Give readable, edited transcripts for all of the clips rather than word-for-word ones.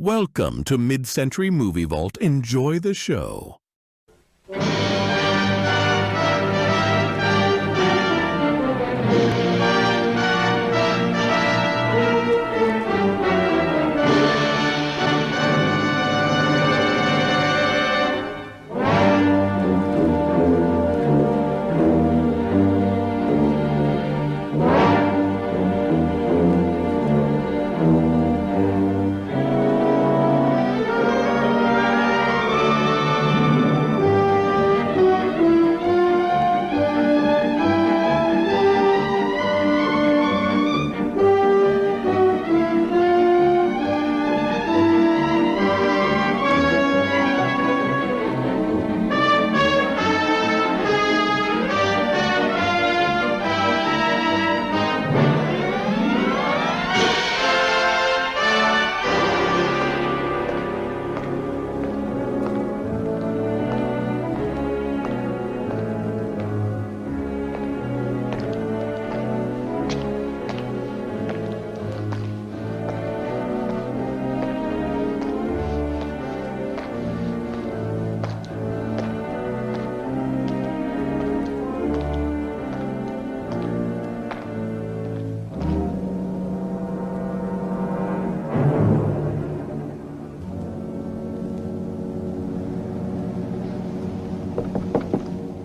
Welcome to Mid-Century Movie Vault. Enjoy the show.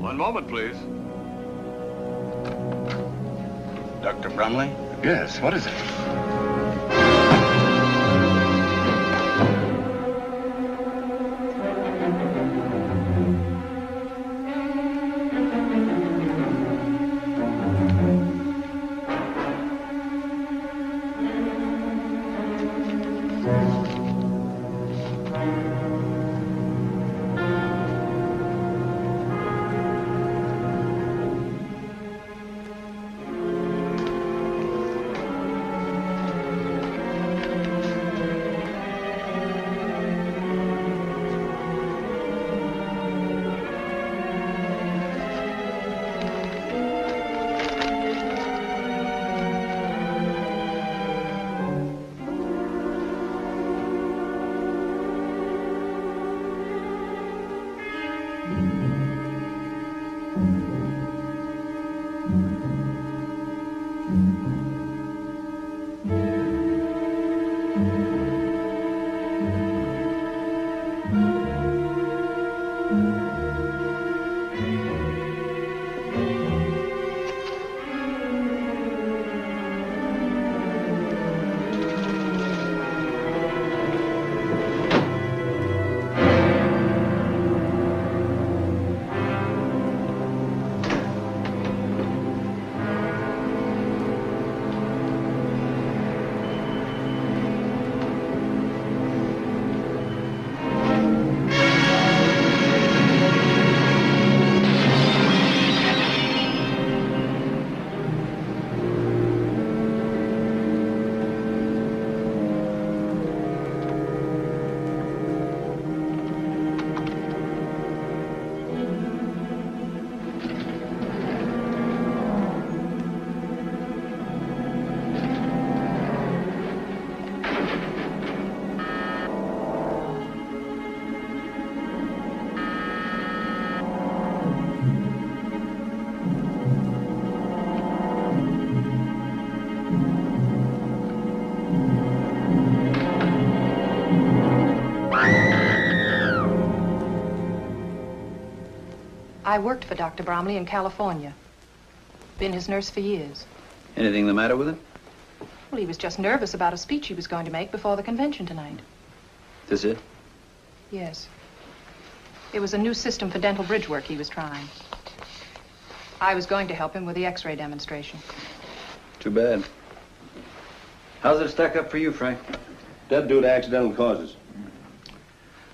One moment, please. Dr. Bromley? Yes, what is it? I worked for Dr. Bromley in California. Been his nurse for years. Anything the matter with him? Well, he was just nervous about a speech he was going to make before the convention tonight. This it? Yes. It was a new system for dental bridge work he was trying. I was going to help him with the x-ray demonstration. Too bad. How's it stack up for you, Frank? Dead due to accidental causes.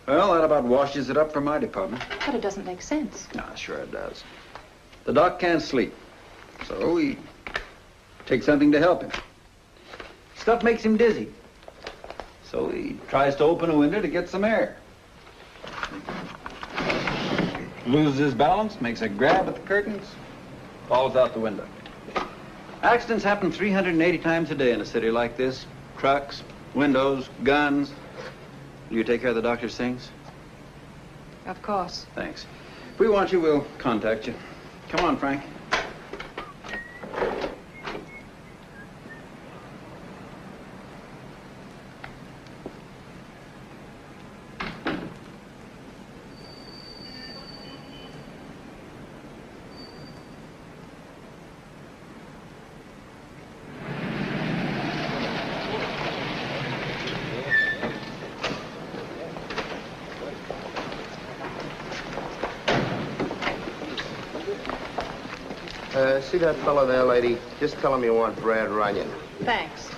Well, that about washes it up for my department. But it doesn't make sense. Ah, sure it does. The doc can't sleep, so he takes something to help him. Stuff makes him dizzy, so he tries to open a window to get some air. Loses his balance, makes a grab at the curtains, falls out the window. Accidents happen 380 times a day in a city like this. Trucks, windows, guns. You take care of the doctor's things? Of course. Thanks. If we want you, we'll contact you. Come on, Frank. See that fellow there, lady? Just tell him you want Brad Runyan. Thanks.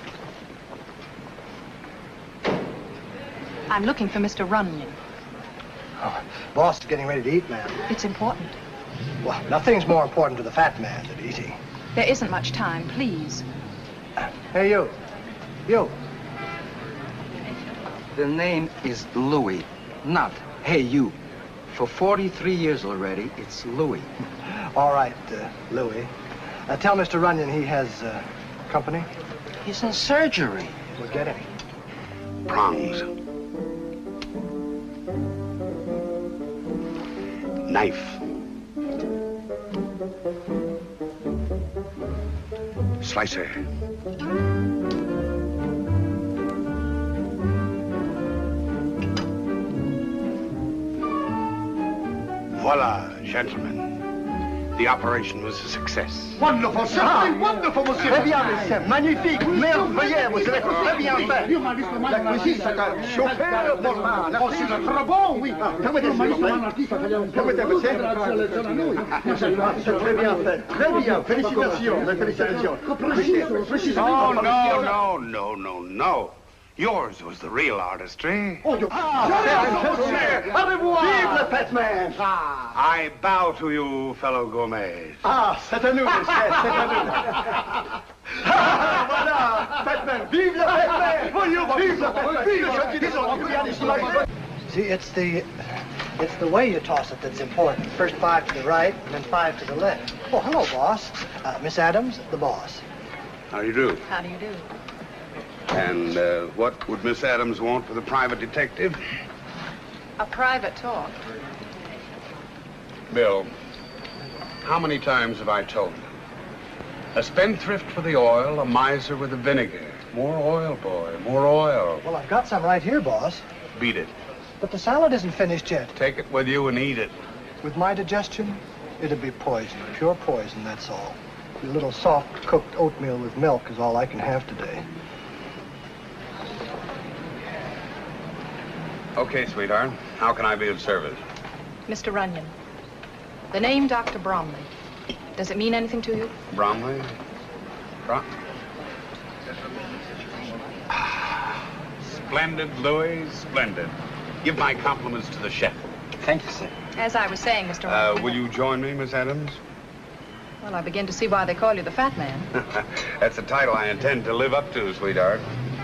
I'm looking for Mr. Runyan. Oh, boss is getting ready to eat, ma'am. It's important. Well, nothing's more important to the fat man than eating. There isn't much time, please. Hey, you. You. The name is Louis, not Hey You. For 43 years already, it's Louis. All right, Louis. Tell Mr. Runyan he has company. He's in surgery. We'll get him. Prongs. Knife. Slicer. Voila, gentlemen. The operation was a success. Wonderful, sir. Wonderful, monsieur. Très bien, monsieur. Magnifique. Merveilleux. Vous avez très bien fait. La cuisine, ça a chauffé le format. La cuisine, c'est très bon, oui. Permettez, s'il vous plaît. Permettez, monsieur. C'est très bien fait. Très bien. Félicitations. Félicitations. Oh, no. Yours was the real artistry. Au revoir. Vive le fat man. I bow to you, fellow gourmets. C'est à nous, monsieur. C'est à nous. Voilà, fat man. Vive le fat man. Vive le fat man. See, it's the way you toss it that's important. First 5 to the right, and then 5 to the left. Oh, hello, boss. Miss Adams, the boss. How do you do? How do you do? And what would Miss Adams want with a private detective? A private talk. Bill, how many times have I told you? A spendthrift with the oil, a miser with the vinegar. More oil, boy, more oil. Well, I've got some right here, boss. Beat it. But the salad isn't finished yet. Take it with you and eat it. With my digestion, it'd be poison. Pure poison, that's all. A little soft-cooked oatmeal with milk is all I can have today. Okay, sweetheart. How can I be of service? Mr. Runyan. The name Dr. Bromley. Does it mean anything to you? Bromley? Splendid, Louis, splendid. Give my compliments to the chef. Thank you, sir. As I was saying, Mr. Runyan. Will you join me, Miss Adams? Well, I begin to see why they call you the fat man. That's a title I intend to live up to, sweetheart.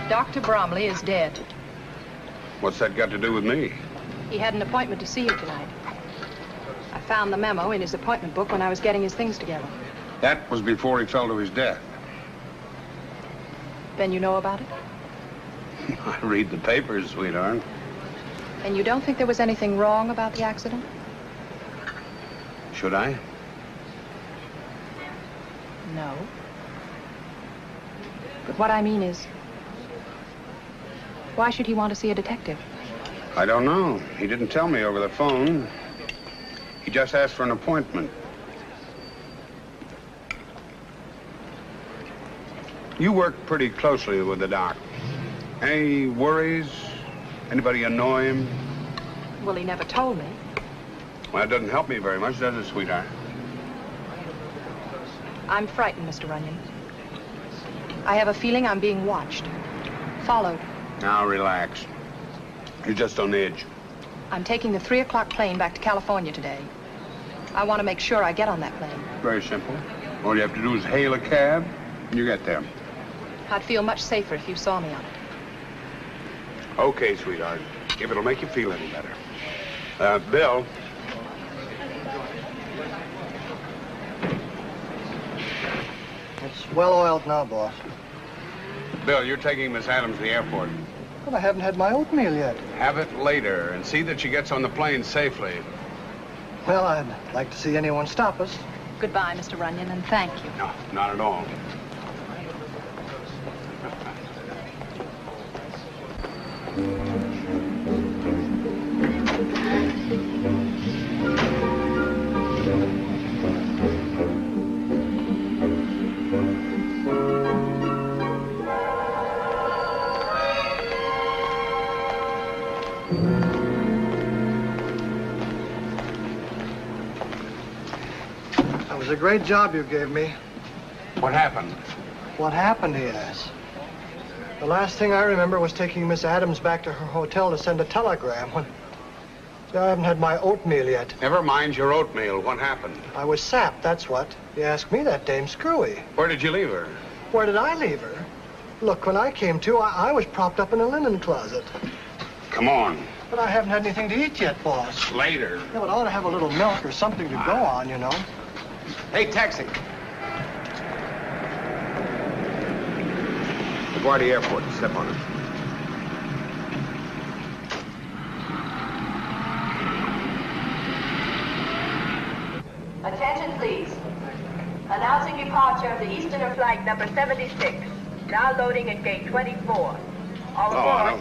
Dr. Bromley is dead. What's that got to do with me? He had an appointment to see you tonight. I found the memo in his appointment book when I was getting his things together. That was before he fell to his death. Then you know about it? I read the papers, sweetheart. And you don't think there was anything wrong about the accident? Should I? No. But what I mean is, why should he want to see a detective? I don't know. He didn't tell me over the phone. He just asked for an appointment. You work pretty closely with the doc. Any worries? Anybody annoy him? Well, he never told me. Well, it doesn't help me very much, does it, sweetheart? I'm frightened, Mr. Runyan. I have a feeling I'm being watched, followed. Now, relax. You're just on edge. I'm taking the 3 o'clock plane back to California today. I want to make sure I get on that plane. Very simple. All you have to do is hail a cab, and you get there. I'd feel much safer if you saw me on it. Okay, sweetheart. If it'll make you feel any better. Bill. It's well-oiled now, boss. Bill, you're taking Miss Adams to the airport. Well, I haven't had my oatmeal yet. Have it later and see that she gets on the plane safely. Well, I'd like to see anyone stop us. Goodbye, Mr. Runyan, and thank you. No, not at all. That was a great job you gave me. What happened? What happened, he asks. The last thing I remember was taking Miss Adams back to her hotel to send a telegram when... See, I haven't had my oatmeal yet. Never mind your oatmeal. What happened? I was sapped, that's what. You asked me that, Dame Screwy. Where did you leave her? Where did I leave her? Look, when I came to, I was propped up in a linen closet. Come on. But I haven't had anything to eat yet, boss. Later. Yeah, but I ought to have a little milk or something to go on, you know. Hey, taxi. LaGuardia Airport. Step on it. Attention, please. Announcing departure of the Easterner flight number 76. Now loading at gate 24. All aboard.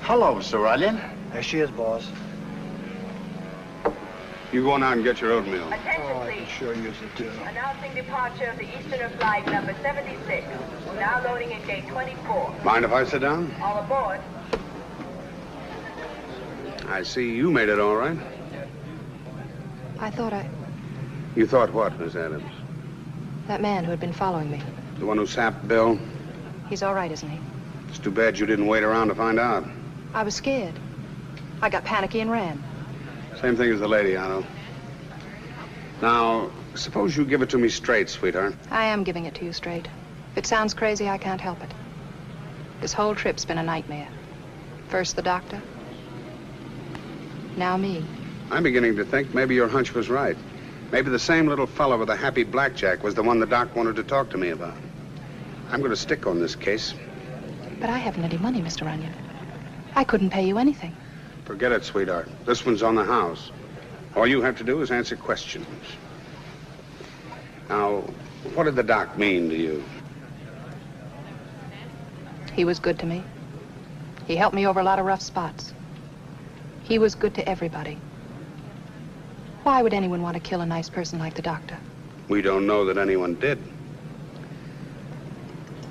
Hello, Sir Runyan. There she is, boss. You go on out and get your oatmeal. Attention, Oh, I please. can sure use it, too. Announcing departure of the Easterner flight number 76. Now loading at gate 24. Mind if I sit down? All aboard. I see you made it all right. I thought You thought what, Miss Adams? that man who had been following me, The one who sapped Bill? he's all right, isn't he? It's too bad you didn't wait around to find out. I was scared. I got panicky and ran. Same thing as the lady, Otto. Now, suppose you give it to me straight, sweetheart. I am giving it to you straight. If it sounds crazy, I can't help it. This whole trip's been a nightmare. First the doctor, now me. I'm beginning to think maybe your hunch was right. Maybe the same little fellow with the happy blackjack was the one the doc wanted to talk to me about. I'm going to stick on this case. But I haven't any money, Mr. Runyan. I couldn't pay you anything. Forget it, sweetheart. This one's on the house. All you have to do is answer questions. Now, what did the doc mean to you? He was good to me. He helped me over a lot of rough spots. He was good to everybody. Why would anyone want to kill a nice person like the doctor? We don't know that anyone did.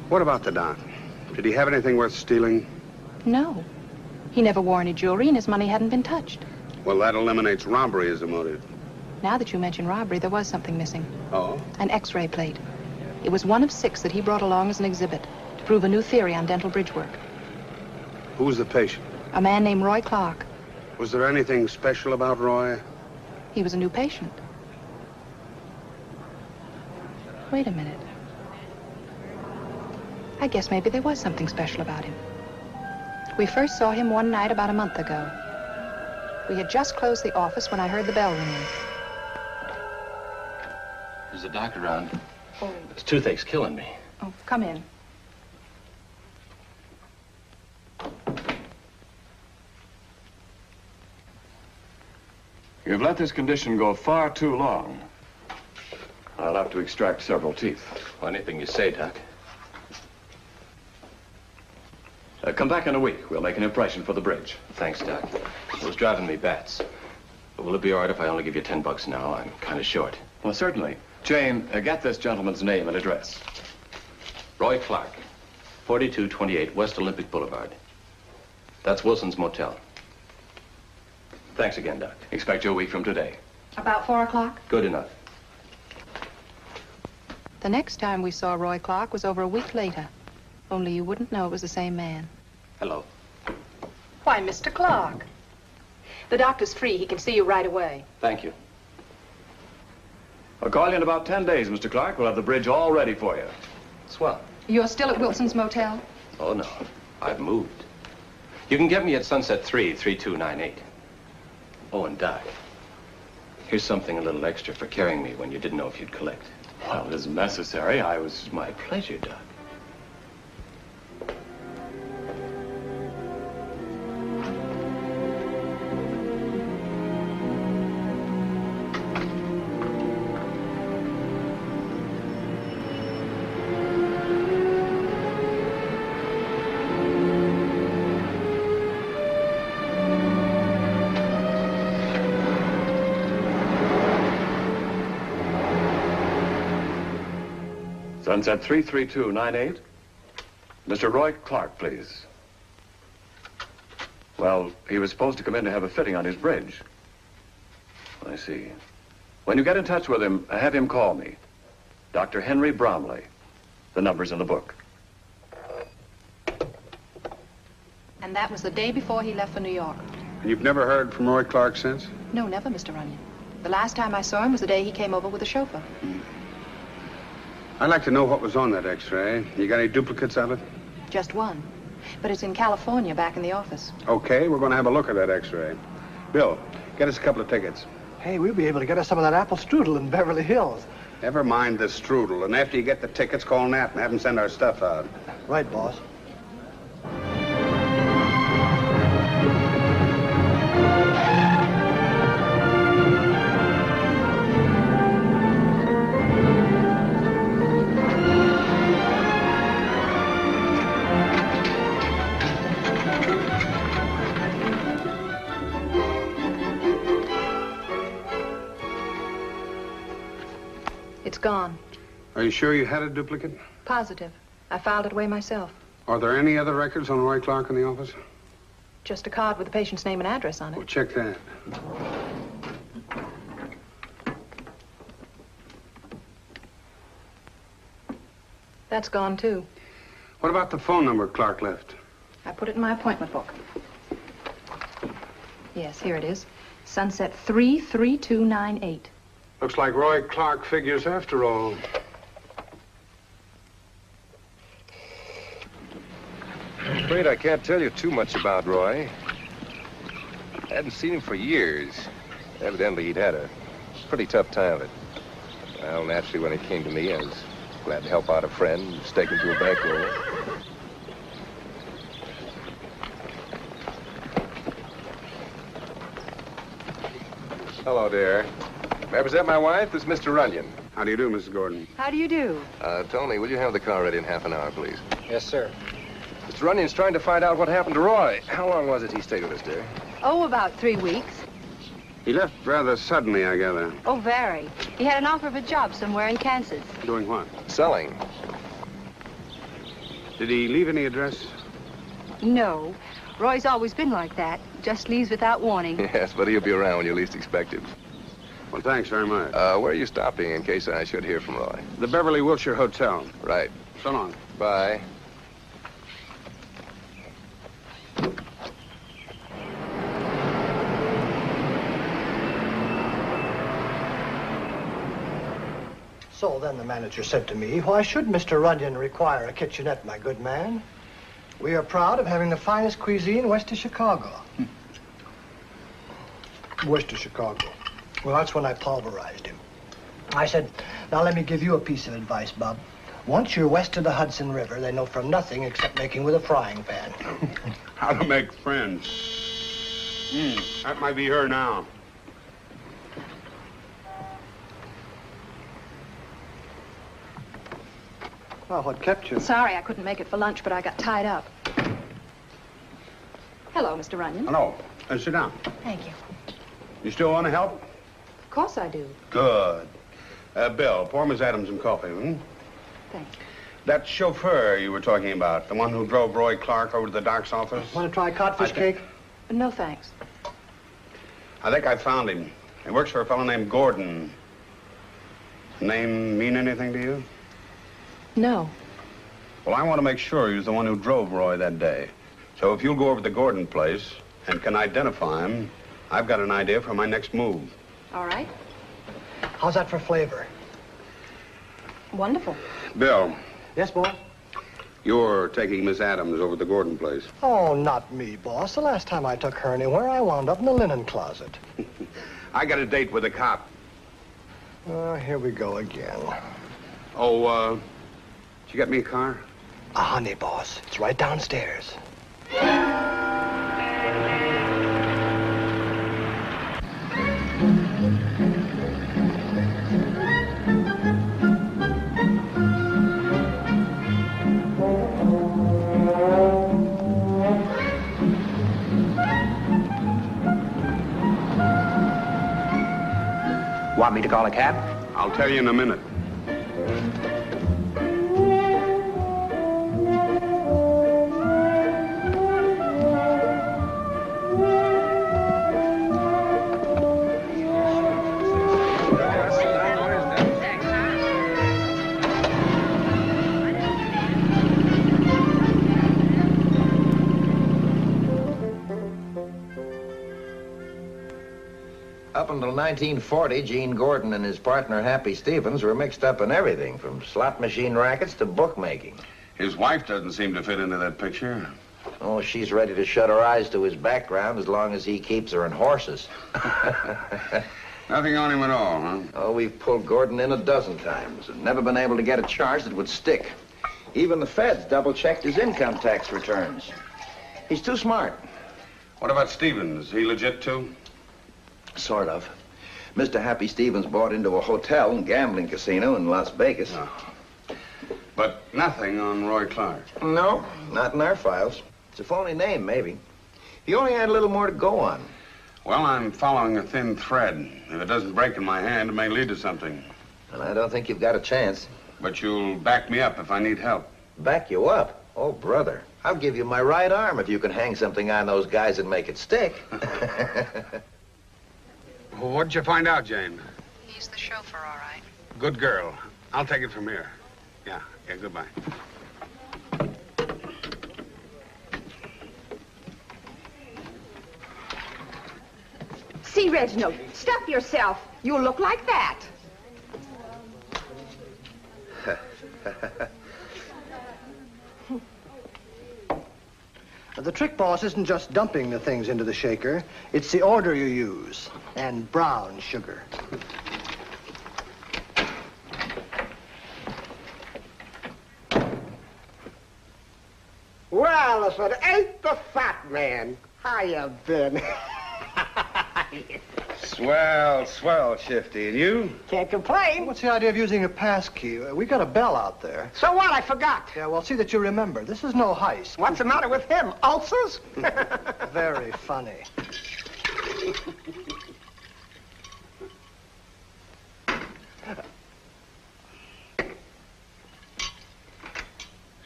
What about the doc? Did he have anything worth stealing? No. He never wore any jewelry and his money hadn't been touched. Well, that eliminates robbery as a motive. Now that you mention robbery, there was something missing. Oh? An X-ray plate. It was one of 6 that he brought along as an exhibit to prove a new theory on dental bridge work. Who was the patient? A man named Roy Clark. Was there anything special about Roy? He was a new patient. Wait a minute. I guess maybe there was something special about him. We first saw him one night about a month ago. We had just closed the office when I heard the bell ringing. Is the doctor around? Oh. This toothache's killing me. Oh, come in. You've let this condition go far too long. I'll have to extract several teeth. Well, anything you say, Doc. Come back in a week. We'll make an impression for the bridge. Thanks, Doc. It was driving me bats. But will it be all right if I only give you $10 now? I'm kind of short. Well, certainly. Jayne, get this gentleman's name and address. Roy Clark, 4228 West Olympic Boulevard. That's Wilson's Motel. Thanks again, Doc. Expect you a week from today. About 4 o'clock? Good enough. The next time we saw Roy Clark was over a week later. Only you wouldn't know it was the same man. Hello. Why, Mr. Clark. The doctor's free. He can see you right away. Thank you. I'll call you in about 10 days, Mr. Clark. We'll have the bridge all ready for you. Swell. You're still at Wilson's Motel? Oh, no. I've moved. You can get me at Sunset 3, 3298. Oh, and Doc, here's something a little extra for carrying me when you didn't know if you'd collect. Well, it isn't necessary. It's my pleasure, Doc. Sunset 33298. Mr. Roy Clark, please. Well, he was supposed to come in to have a fitting on his bridge. I see. When you get in touch with him, have him call me. Dr. Henry Bromley. The number's in the book. And that was the day before he left for New York. And you've never heard from Roy Clark since? No, never, Mr. Runyan. The last time I saw him was the day he came over with the chauffeur. I'd like to know what was on that X-ray. You got any duplicates of it? Just one. But it's in California, back in the office. Okay, we're going to have a look at that X-ray. Bill, get us a couple of tickets. Hey, we'll be able to get us some of that apple strudel in Beverly Hills. Never mind the strudel. And after you get the tickets, call Nat and have him send our stuff out. Right, boss. It's gone. Are you sure you had a duplicate? Positive. I filed it away myself. Are there any other records on Roy Clark in the office? Just a card with the patient's name and address on it. Well, check that. That's gone, too. What about the phone number Clark left? I put it in my appointment book. Yes, here it is. Sunset 33298. Looks like Roy Clark figures after all. I'm afraid I can't tell you too much about Roy. I hadn't seen him for years. Evidently, he'd had a pretty tough time of it. Well, naturally, when it came to me, I was glad to help out a friend, stake him to a bankroll. Hello, dear. Represent my wife, this is Mr. Runyan. How do you do, Mrs. Gordon? How do you do? Tony, will you have the car ready in half an hour, please? Yes, sir. Mr. Runyan's trying to find out what happened to Roy. How long was it he stayed with us, dear? Oh, about 3 weeks. He left rather suddenly, I gather. Oh, very. He had an offer of a job somewhere in Kansas. Doing what? Selling. Did he leave any address? No. Roy's always been like that. Just leaves without warning. Yes, but he'll be around when you least expect him. Well, thanks very much. Where are you stopping in case I should hear from Roy? The Beverly Wilshire Hotel. Right. So long. Bye. So then the manager said to me, why should Mr. Runyan require a kitchenette, my good man? We are proud of having the finest cuisine west of Chicago. West of Chicago. Well, that's when I pulverized him. I said, now let me give you a piece of advice, Bob. Once you're west of the Hudson River, they know from nothing except making with a frying pan. How to make friends. That might be her now. Well, what kept you? Sorry I couldn't make it for lunch, but I got tied up. Hello, Mr. Runyan. Hello. Sit down. Thank you. You still want to help? Of course I do. Good. Bill, pour Miss Adams some coffee, Thanks. That chauffeur you were talking about, the one who drove Roy Clark over to the doc's office? Want to try codfish cake? No, thanks. I think I found him. He works for a fellow named Gordon. Name mean anything to you? No. Well, I want to make sure he was the one who drove Roy that day. So if you'll go over to the Gordon place and can identify him, I've got an idea for my next move. All right. How's that for flavor? Wonderful. Bill. Yes, boss? You're taking Miss Adams over to the Gordon place. Oh, not me, boss. The last time I took her anywhere, I wound up in the linen closet. I got a date with a cop. Here we go again. Oh, did you get me a car? Honey, boss. It's right downstairs. Want me to call a cab? I'll tell you in a minute. Up until 1940, Gene Gordon and his partner, Happy Stevens, were mixed up in everything, from slot machine rackets to bookmaking. His wife doesn't seem to fit into that picture. Oh, she's ready to shut her eyes to his background as long as he keeps her in horses. Nothing on him at all, huh? Oh, we've pulled Gordon in a dozen times and never been able to get a charge that would stick. Even the feds double-checked his income tax returns. He's too smart. What about Stevens? Is he legit, too? Sort of. Mr. Happy Stevens bought into a hotel and gambling casino in Las Vegas. Oh. But nothing on Roy Clark? No, not in our files. It's a phony name, maybe. He only had a little more to go on. Well, I'm following a thin thread. If it doesn't break in my hand, it may lead to something. And I don't think you've got a chance. But you'll back me up if I need help. Back you up? Oh, brother. I'll give you my right arm if you can hang something on those guys and make it stick. Well, what'd you find out, Jane? He's the chauffeur, all right. Good girl. I'll take it from here. Yeah, goodbye. See, Reginald, stop yourself. You'll look like that. The trick, boss, isn't just dumping the things into the shaker. It's the order you use. And brown sugar. Well, if it ain't the fat man, how you been? Swell, Shifty. And you? Can't complain. What's the idea of using a pass key? We got a bell out there. So what? I forgot. Yeah, well, see that you remember. This is no heist. What's the matter with him? Ulcers? Very funny.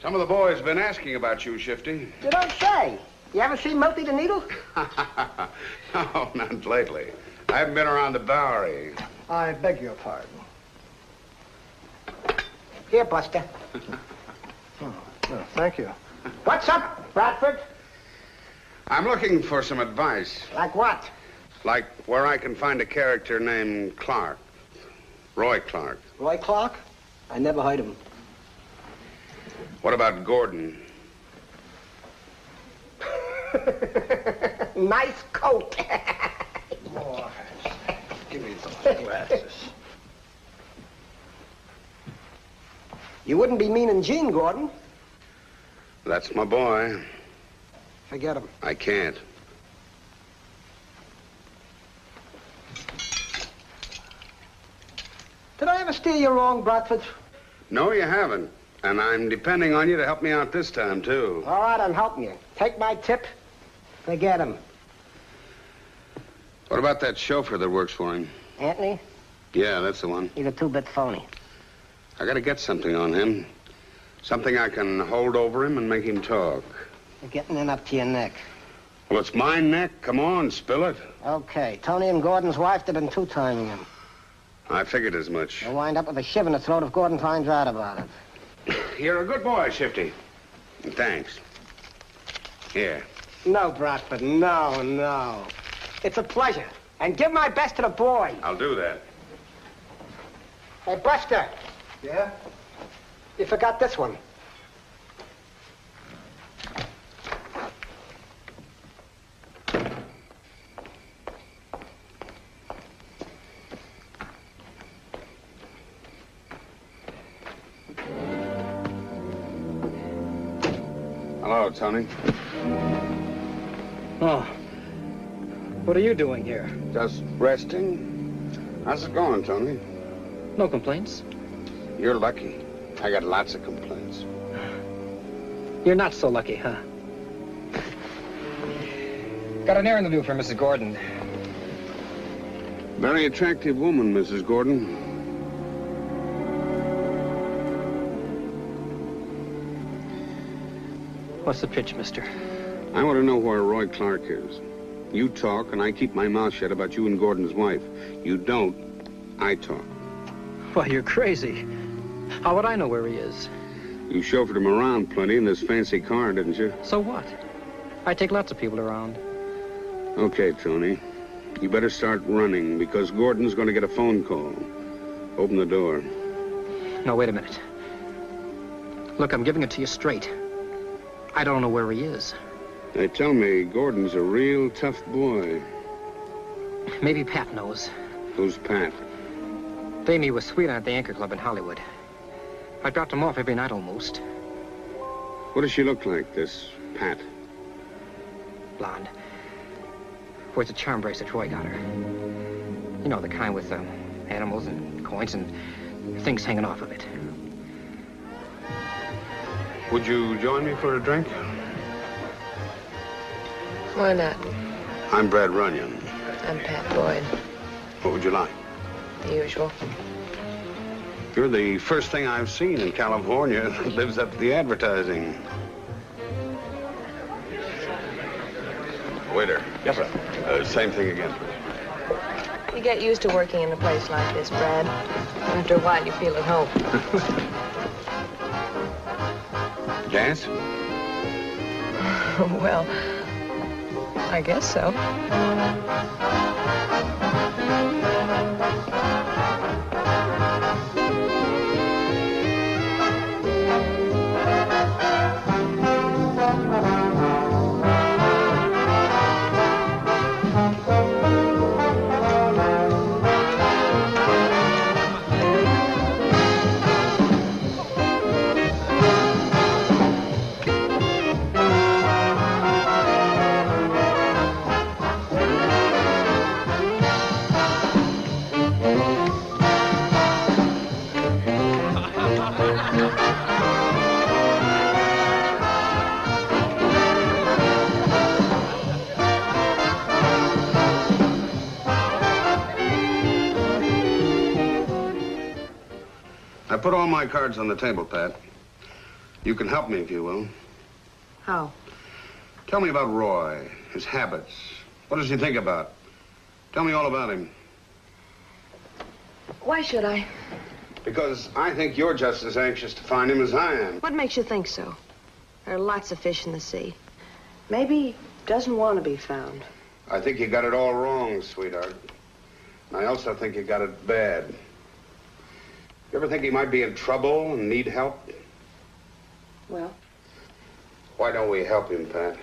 Some of the boys have been asking about you, Shifty. You don't say. You ever seen Milty the Needle? No, not lately. I haven't been around the Bowery. I beg your pardon. Here, Buster. Oh, thank you. What's up, Bradford? I'm looking for some advice. Like what? Like where I can find a character named Clark. Roy Clark. Roy Clark? I never heard of him. What about Gordon? Nice coat. Boy, give me those glasses. You wouldn't be meaning Gene Gordon. That's my boy. Forget him. I can't. Did I ever steer you wrong, Bradford? No, you haven't. And I'm depending on you to help me out this time, too. All right, I'm helping you. Take my tip. Forget him. What about that chauffeur that works for him? Anthony? Yeah, that's the one. He's a two-bit phony. I gotta get something on him. Something I can hold over him and make him talk. You're getting in up to your neck. Well, it's my neck. Come on, spill it. Okay. Tony and Gordon's wife, they've been two-timing him. I figured as much. They'll wind up with a shiv in the throat if Gordon finds out about it. You're a good boy, Shifty. Thanks. Here. No, Bradford, no. It's a pleasure. And give my best to the boy. I'll do that. Hey, Buster. Yeah? You forgot this one. Hello, Tony. Oh. What are you doing here? Just resting. How's it going, Tony? No complaints. You're lucky. I got lots of complaints. You're not so lucky, huh? Got an errand to do for Mrs. Gordon. Very attractive woman, Mrs. Gordon. What's the pitch, mister? I want to know where Roy Clark is. You talk, and I keep my mouth shut about you and Gordon's wife. You don't, I talk. Well, you're crazy. How would I know where he is? You chauffeured him around plenty in this fancy car, didn't you? So what? I take lots of people around. Okay, Tony. You better start running, because Gordon's going to get a phone call. Open the door. No, wait a minute. Look, I'm giving it to you straight. I don't know where he is. They tell me Gordon's a real tough boy. Maybe Pat knows. Who's Pat? They meet with Sweetheart at the Anchor Club in Hollywood. I dropped him off every night almost. What does she look like, this Pat? Blonde. Wears a charm bracelet Roy got her. You know, the kind with animals and coins and things hanging off of it. Would you join me for a drink? Why not? I'm Brad Runyan. I'm Pat Boyd. What would you like? The usual. You're the first thing I've seen in California that lives up to the advertising. Waiter. Yes, sir. Same thing again. You get used to working in a place like this, Brad. After a while, you feel at home. Dance? Well, I guess so. I put all my cards on the table, Pat. You can help me if you will. How? Tell me about Roy, his habits. What does he think about? Tell me all about him. Why should I? Because I think you're just as anxious to find him as I am. What makes you think so? There are lots of fish in the sea. Maybe he doesn't want to be found. I think you got it all wrong, sweetheart. And I also think you got it bad. You ever think he might be in trouble and need help? Well? Why don't we help him, Pat?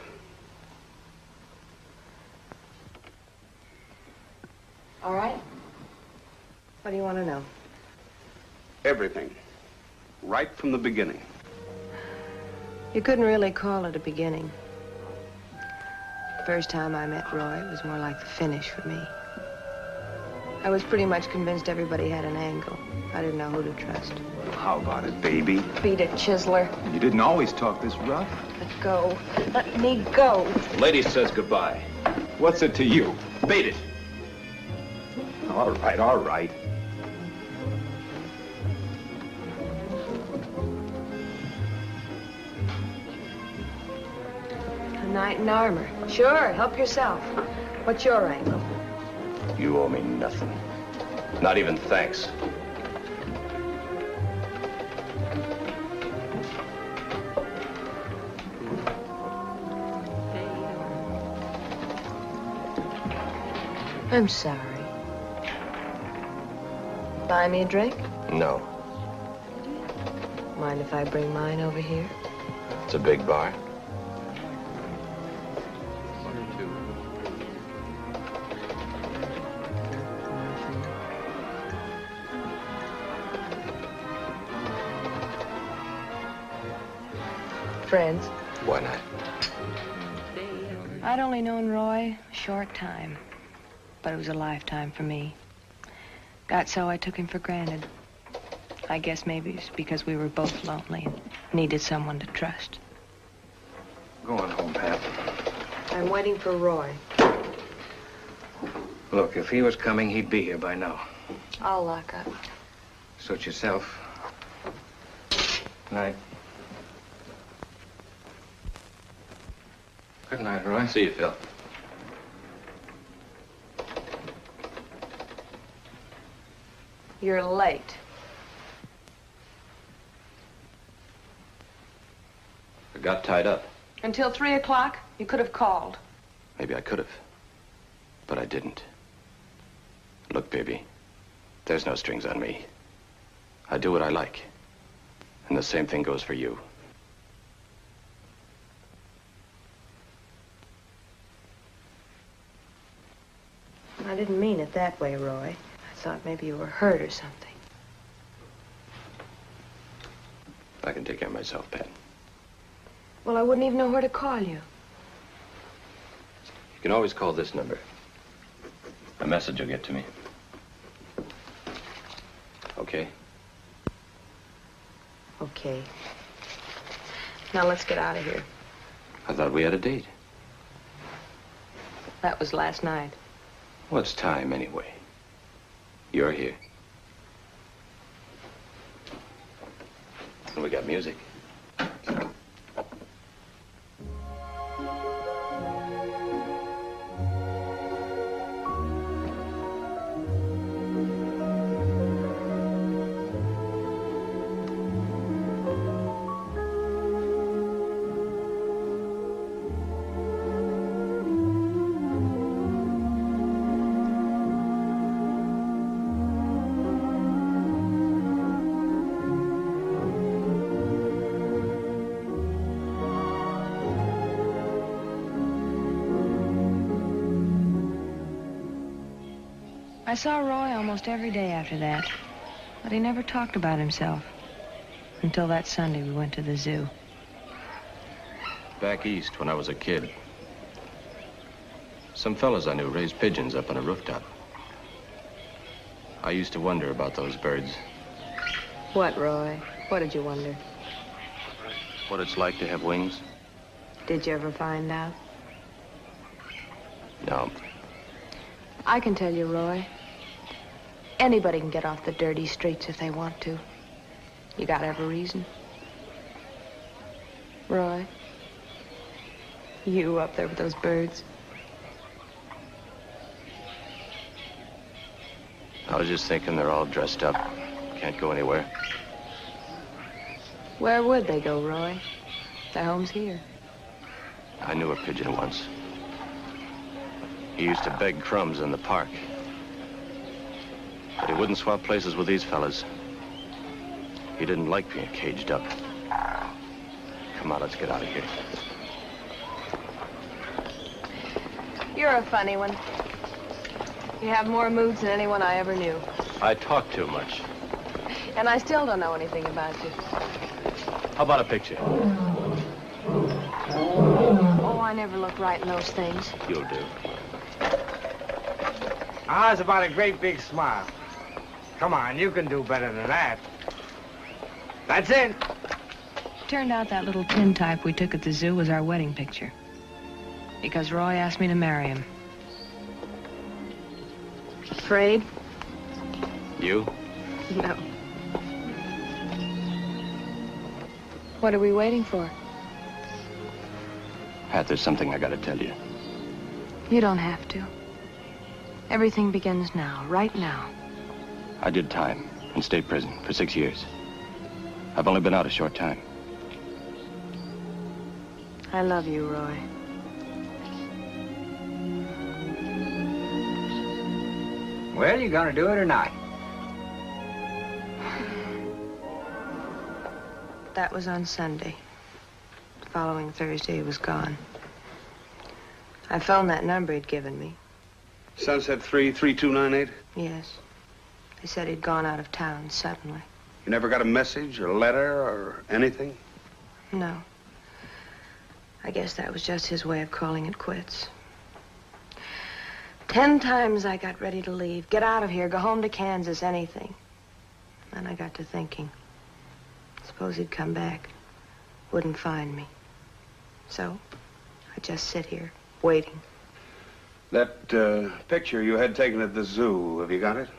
All right. What do you want to know? Everything. Right from the beginning. You couldn't really call it a beginning. The first time I met Roy, it was more like the finish for me. I was pretty much convinced everybody had an angle. I didn't know who to trust. How about it, baby? Beat it, Chiseler. You didn't always talk this rough. Let go. Let me go. Lady says goodbye. What's it to you? Beat it. All right, all right. A knight in armor. Sure, help yourself. What's your angle? You owe me nothing. Not even thanks. I'm sorry. Buy me a drink? No. Mind if I bring mine over here? It's a big bar. Friends? Why not? I'd only known Roy a short time, but it was a lifetime for me. Got so I took him for granted. I guess maybe it's because we were both lonely and needed someone to trust. Go on home, Pat. I'm waiting for Roy. Look, if he was coming, he'd be here by now. I'll lock up. Suit yourself. Night. Good night, Roy. See you, Phil. You're late. I got tied up. Until 3 o'clock, you could have called. Maybe I could have. But I didn't. Look, baby, there's no strings on me. I do what I like. And the same thing goes for you. I didn't mean it that way, Roy. I thought maybe you were hurt or something. I can take care of myself, Pat. Well, I wouldn't even know where to call you. You can always call this number. A message will get to me. Okay? Okay. Now let's get out of here. I thought we had a date. That was last night. What's time, anyway? You're here. And we got music. I saw Roy almost every day after that, but he never talked about himself until that Sunday we went to the zoo. Back east, when I was a kid, some fellas I knew raised pigeons up on a rooftop. I used to wonder about those birds. What, Roy? What did you wonder? What it's like to have wings. Did you ever find out? No. I can tell you, Roy. Anybody can get off the dirty streets if they want to. You gotta have a reason. Roy, you up there with those birds. I was just thinking they're all dressed up. Can't go anywhere. Where would they go, Roy? Their home's here. I knew a pigeon once. He used to beg crumbs in the park. But he wouldn't swap places with these fellas. He didn't like being caged up. Come on, let's get out of here. You're a funny one. You have more moods than anyone I ever knew. I talk too much. And I still don't know anything about you. How about a picture? Oh, I never look right in those things. You'll do. How's about a great big smile? Come on, you can do better than that. That's it. Turned out that little tintype we took at the zoo was our wedding picture. Because Roy asked me to marry him. Afraid? You? No. What are we waiting for? Pat, there's something I gotta tell you. You don't have to. Everything begins now, right now. I did time in state prison for 6 years. I've only been out a short time. I love you, Roy. Well, you gonna do it or not? That was on Sunday. The following Thursday, he was gone. I phoned that number he'd given me. Sunset 3, 3298? Yes. They said he'd gone out of town suddenly. You never got a message or letter or anything? No. I guess that was just his way of calling it quits. 10 times I got ready to leave, get out of here, go home to Kansas, anything. Then I got to thinking. Suppose he'd come back, wouldn't find me. So, I just sit here, waiting. That picture you had taken at the zoo, have you got it?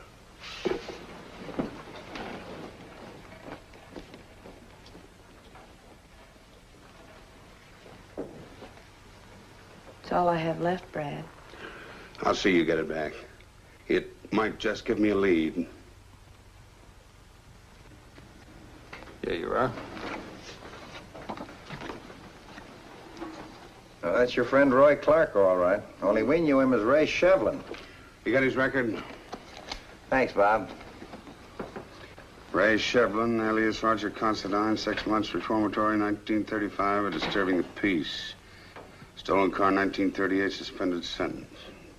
It's all I have left, Brad. I'll see you get it back. It might just give me a lead. Here you are. Well, that's your friend Roy Clark, all right. Only we knew him as Ray Shevlin. You got his record? Thanks, Bob. Ray Shevlin, alias Roger Considine, 6 months reformatory, 1935, for disturbing the peace. Stolen car, 1938, suspended sentence.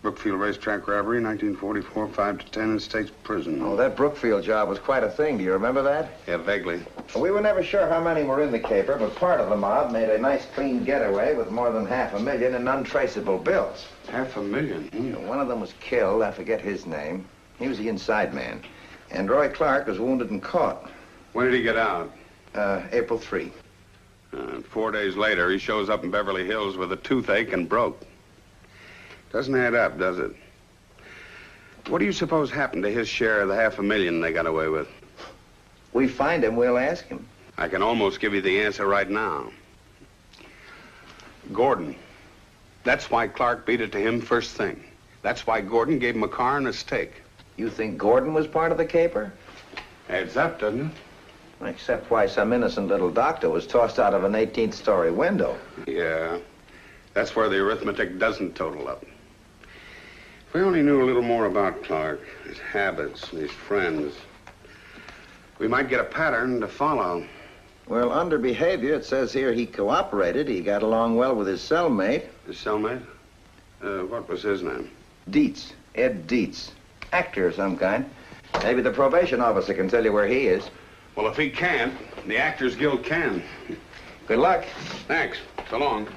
Brookfield racetrack robbery, 1944, 5 to 10 in state's prison. Oh, that Brookfield job was quite a thing. Do you remember that? Yeah, vaguely. We were never sure how many were in the caper, but part of the mob made a nice clean getaway with more than $500,000 in untraceable bills. $500,000? One of them was killed. I forget his name. He was the inside man. And Roy Clark was wounded and caught. When did he get out? April 3. 4 days later, he shows up in Beverly Hills with a toothache and broke. Doesn't add up, does it? What do you suppose happened to his share of the $500,000 they got away with? We find him, we'll ask him. I can almost give you the answer right now. Gordon. That's why Clark beat it to him first thing. That's why Gordon gave him a car and a steak. You think Gordon was part of the caper? Adds up, doesn't it? Except why some innocent little doctor was tossed out of an 18th-story window. Yeah. That's where the arithmetic doesn't total up. If we only knew a little more about Clark, his habits, and his friends, we might get a pattern to follow. Well, under behavior, it says here he cooperated. He got along well with his cellmate. His cellmate? What was his name? Deets. Ed Deets. Actor of some kind. Maybe the probation officer can tell you where he is. Well, if he can't, the Actors Guild can. Good luck. Thanks. So long.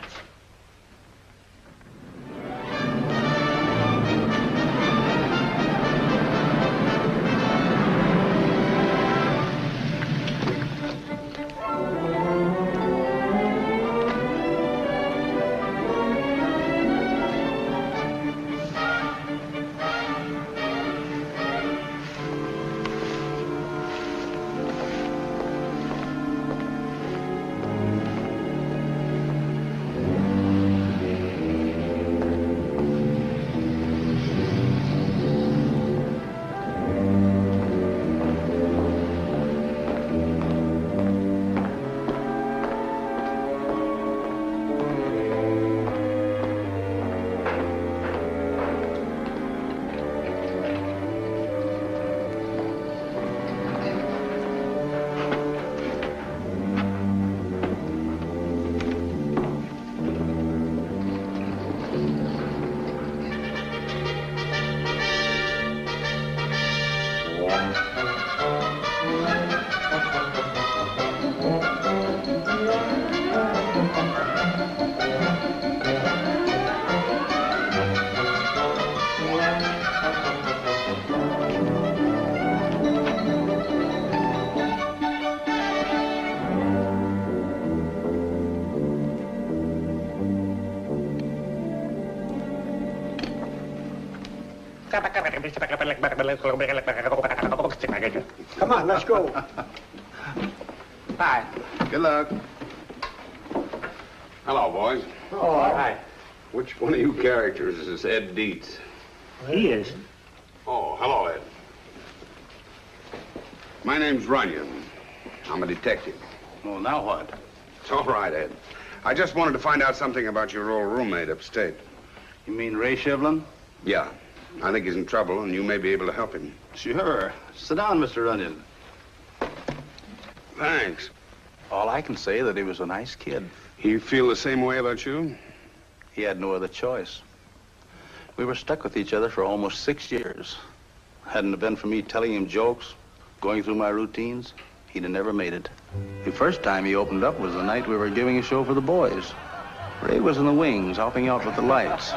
Come on, let's go. Hi. Good luck. Hello, boys. Oh, hi. Which one of you characters is Ed Deets? He is. Oh, hello, Ed. My name's Runyan. I'm a detective. Well, now what? It's all right, Ed. I just wanted to find out something about your old roommate upstate. You mean Ray Shevlin? Yeah. I think he's in trouble, and you may be able to help him. Sure. Sit down, Mr. Runyan. Thanks. All I can say is that he was a nice kid. You feel the same way about you? He had no other choice. We were stuck with each other for almost 6 years. Hadn't it been for me telling him jokes, going through my routines, he'd have never made it. The first time he opened up was the night we were giving a show for the boys. Ray was in the wings, helping out with the lights.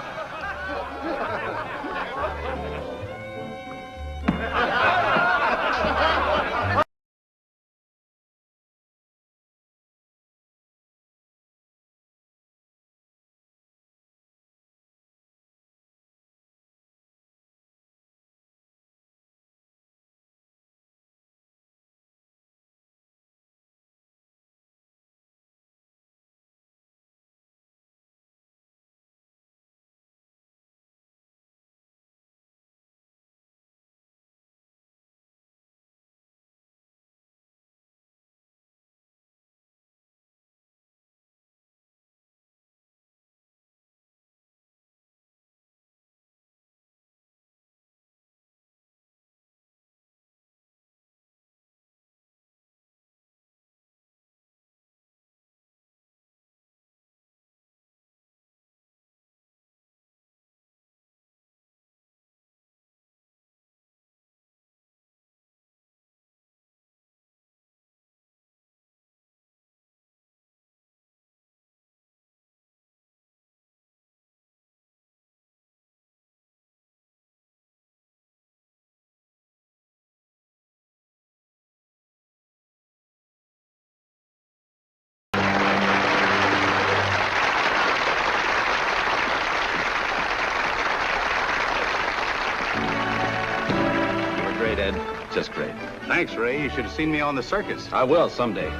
great, Ed. Just great. Thanks, Ray. You should have seen me on the circus. I will someday.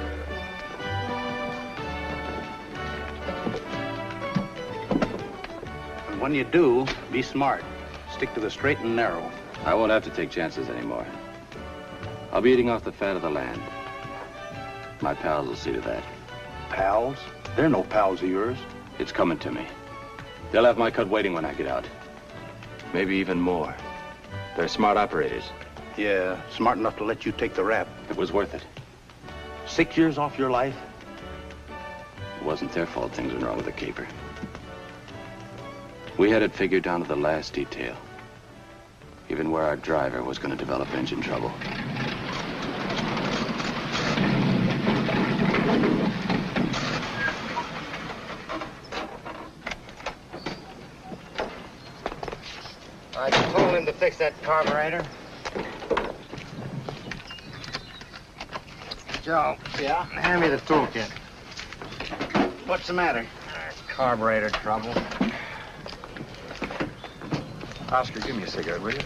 And when you do, be smart. Stick to the straight and narrow. I won't have to take chances anymore. I'll be eating off the fat of the land. My pals will see to that. Pals? They're no pals of yours. It's coming to me. They'll have my cut waiting when I get out. Maybe even more. They're smart operators. Yeah, smart enough to let you take the rap. It was worth it. 6 years off your life? It wasn't their fault things went wrong with the caper. We had it figured down to the last detail. Even where our driver was going to develop engine trouble. I just told him to fix that carburetor. Joe. Yeah? Hand me the toolkit. What's the matter? Carburetor trouble. Oscar, give me a cigarette, will you?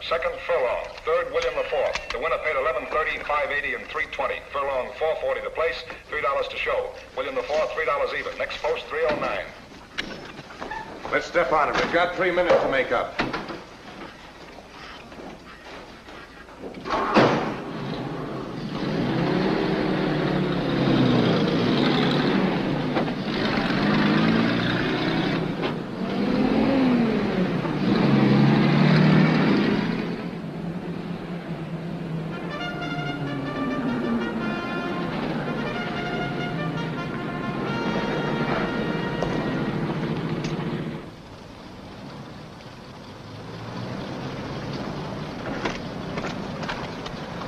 Second, Furlong. Third, William IV. The winner paid $11.30, $5.80, and $3.20. Furlong, $4.40 to place, $3 to show. William IV, $3 even. Next post, 309. Let's step on it. We've got 3 minutes to make up.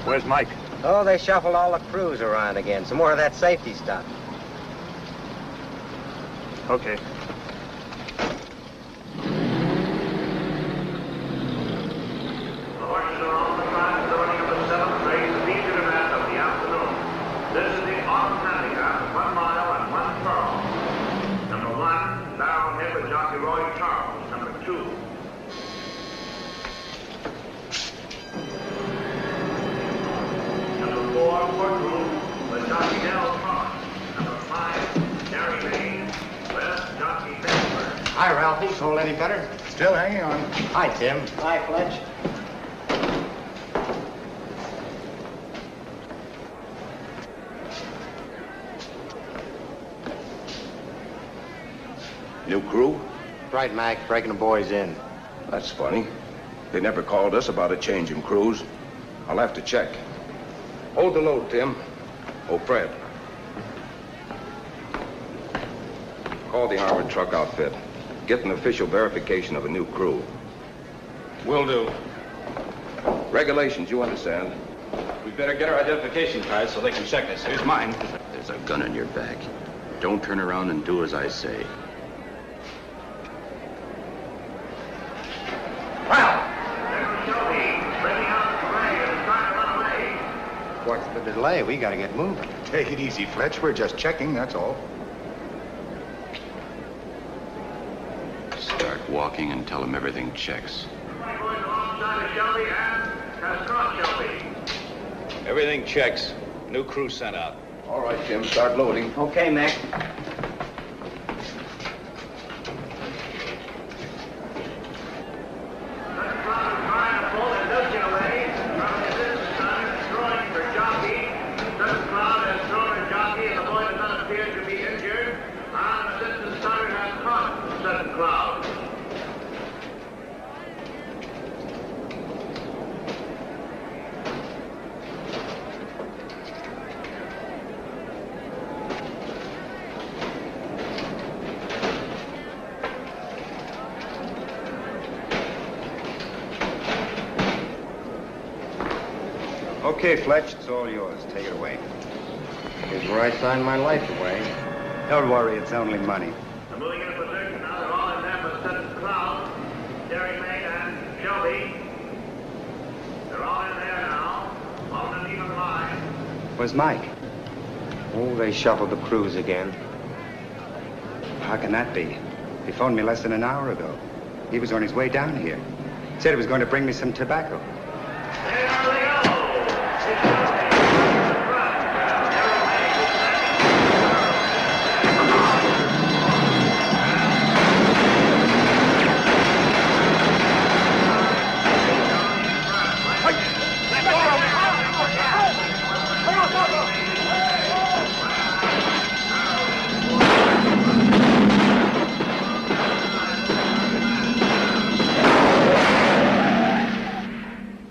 Where's Mike? Oh, they shuffled all the crews around again. Some more of that safety stuff. Okay. This is the autumn handicap, 1 mile and 1 furlong. Number 1, down here with jockey Roy Charles. Number 2. Number 4, Portrayed with jockey Del Cross. Number 5, Gary Bain with jockey Bedford. Hi, Ralphie. Sold any better? Still hanging on. Hi, Tim. Hi, Fletch. New crew? Right, Mac. Breaking the boys in. That's funny. They never called us about a change in crews. I'll have to check. Hold the load, Tim. Oh, Fred. Call the armored truck outfit. Get an official verification of a new crew. Will do. Regulations, you understand. We better get our identification cards so they can check us. Here's mine. There's a gun in your back. Don't turn around and do as I say. What's the delay? We gotta get moving. Take it easy, Fletch. We're just checking, that's all. Start walking and tell them everything checks. Everything checks. New crew sent out. All right, Tim, start loading. Okay, Mac. Cloud. Okay, Fletch, it's all yours. Take it away. Here's where I signed my life away. Don't worry, it's only money. They're moving into position now. They're all in there for Sutton's crowd. Jerry May and Shelby. They're all in there now. All in an even line. Where's Mike? Oh, they shuffled the crews again. How can that be? He phoned me less than an hour ago. He was on his way down here. Said he was going to bring me some tobacco.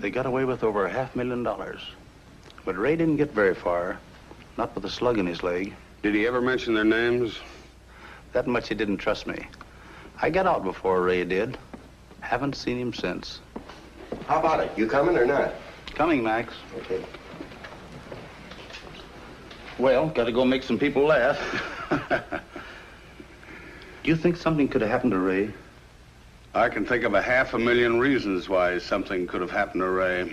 They got away with over $500,000. But Ray didn't get very far, not with a slug in his leg. Did he ever mention their names? That much he didn't trust me. I got out before Ray did. Haven't seen him since. How about it? You coming or not? Coming, Max. Okay. Well, gotta go make some people laugh. Do you think something could have happened to Ray? I can think of 500,000 reasons why something could have happened to Ray. If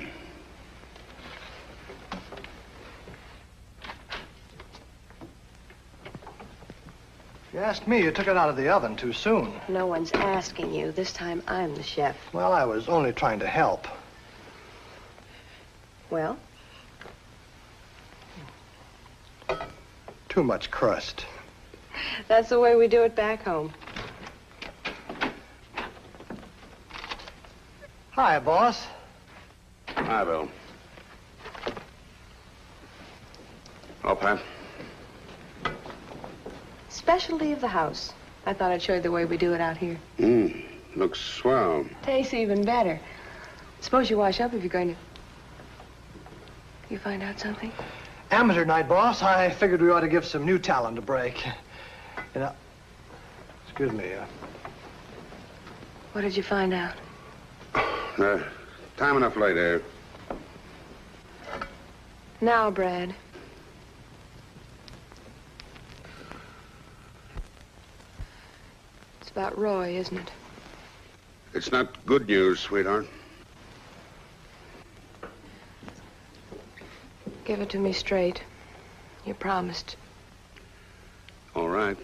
you asked me, you took it out of the oven too soon. No one's asking you. This time I'm the chef. Well, I was only trying to help. Well? Too much crust. That's the way we do it back home. Hi, boss. Hi, Bill. Oh, Pat. Specialty of the house. I thought I'd show you the way we do it out here. Looks swell. Tastes even better. Suppose you wash up if you're going to... You find out something? Amateur night, boss. I figured we ought to give some new talent a break. You know... Excuse me. What did you find out? Time enough later. Now, Brad. It's about Roy, isn't it? It's not good news, sweetheart. Give it to me straight. You promised. All right.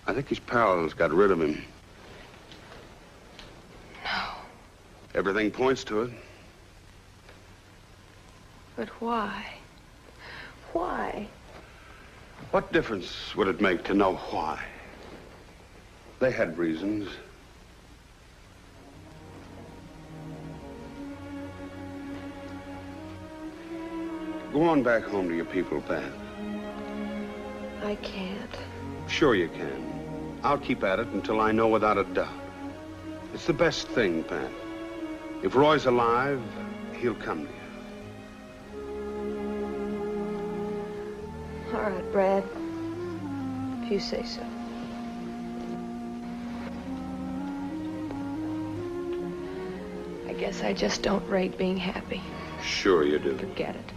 I think his pals got rid of him. No. Everything points to it. But why? Why? What difference would it make to know why? They had reasons. Go on back home to your people, Pat. I can't. Sure you can. I'll keep at it until I know without a doubt. It's the best thing, Pat. If Roy's alive, he'll come to you. All right, Brad. If you say so. I guess I just don't rate being happy. Sure you do. Forget it.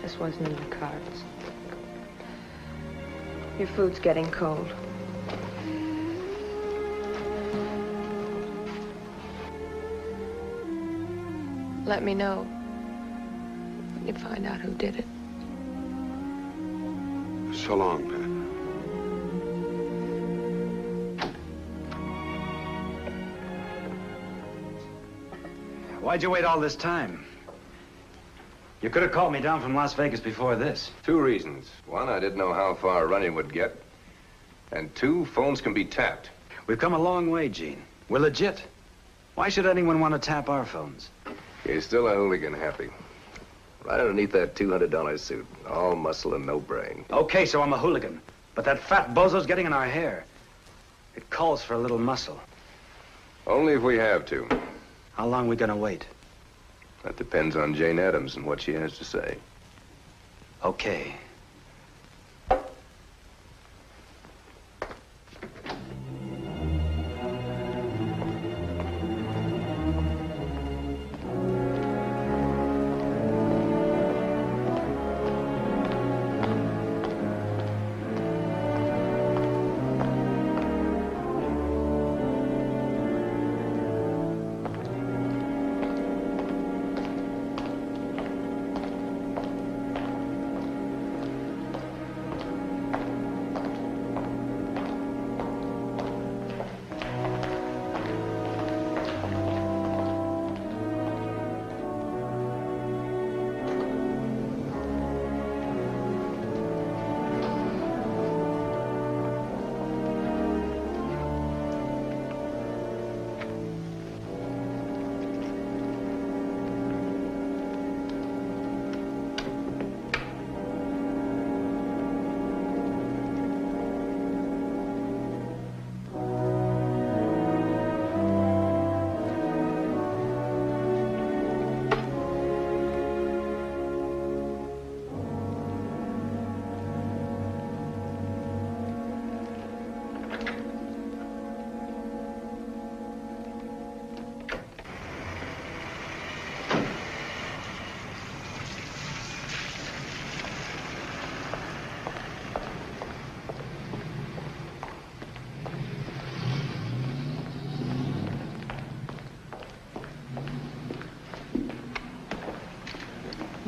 Just wasn't in the cards. Your food's getting cold. Let me know when you find out who did it. So long, Pat. Why'd you wait all this time? You could have called me down from Las Vegas before this. 2 reasons. 1, I didn't know how far Runyan would get. And 2, phones can be tapped. We've come a long way, Gene. We're legit. Why should anyone want to tap our phones? You're still a hooligan, Happy. Right underneath that $200 suit. All muscle and no brain. Okay, so I'm a hooligan. But that fat bozo's getting in our hair. It calls for a little muscle. Only if we have to. How long are we gonna wait? That depends on Jane Addams and what she has to say. Okay.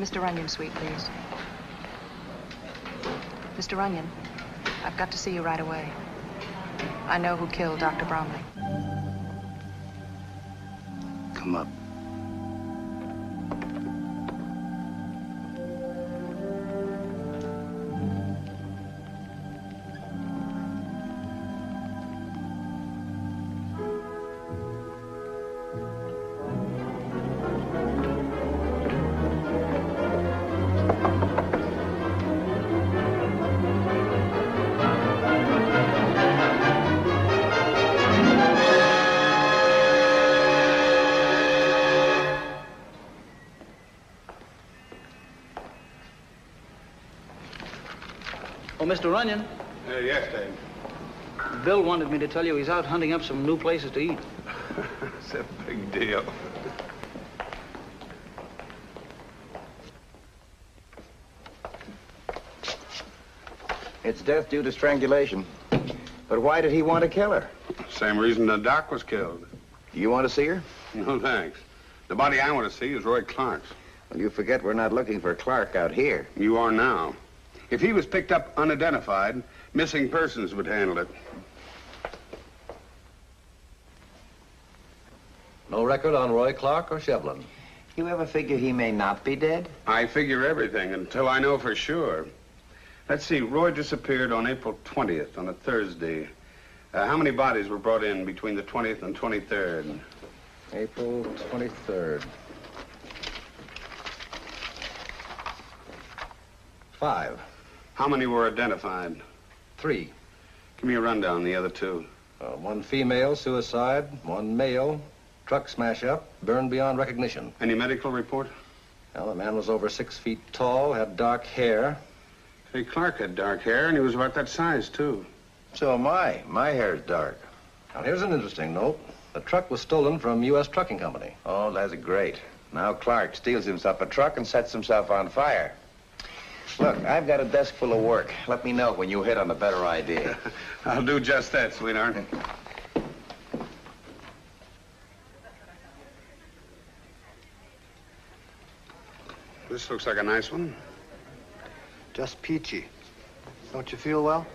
Mr. Runyan's suite, please. Mr. Runyan, I've got to see you right away. I know who killed Dr. Bromley. Come up. Oh, Mr. Runyan. Yes, Dave. Bill wanted me to tell you he's out hunting up some new places to eat. It's a big deal. It's death due to strangulation. But why did he want to kill her? Same reason the doc was killed. You want to see her? No, thanks. The body I want to see is Roy Clark's. Well, you forget we're not looking for Clark out here. You are now. If he was picked up unidentified, missing persons would handle it. No record on Roy Clark or Shevlin. You ever figure he may not be dead? I figure everything until I know for sure. Let's see, Roy disappeared on April 20th, on a Thursday. How many bodies were brought in between the 20th and 23rd? April 23rd. 5. How many were identified? 3. Give me a rundown on the other 2. 1 female, suicide. 1 male, truck smash up, burned beyond recognition. Any medical report? Well, the man was over 6 feet tall, had dark hair. Hey, Clark had dark hair, and he was about that size, too. So am I. My hair's dark. Now, here's an interesting note. The truck was stolen from U.S. Trucking Company. Oh, that's great. Now Clark steals himself a truck and sets himself on fire. Look, I've got a desk full of work. Let me know when you hit on a better idea. I'll do just that, sweetheart. This looks like a nice one. Just peachy. Don't you feel well?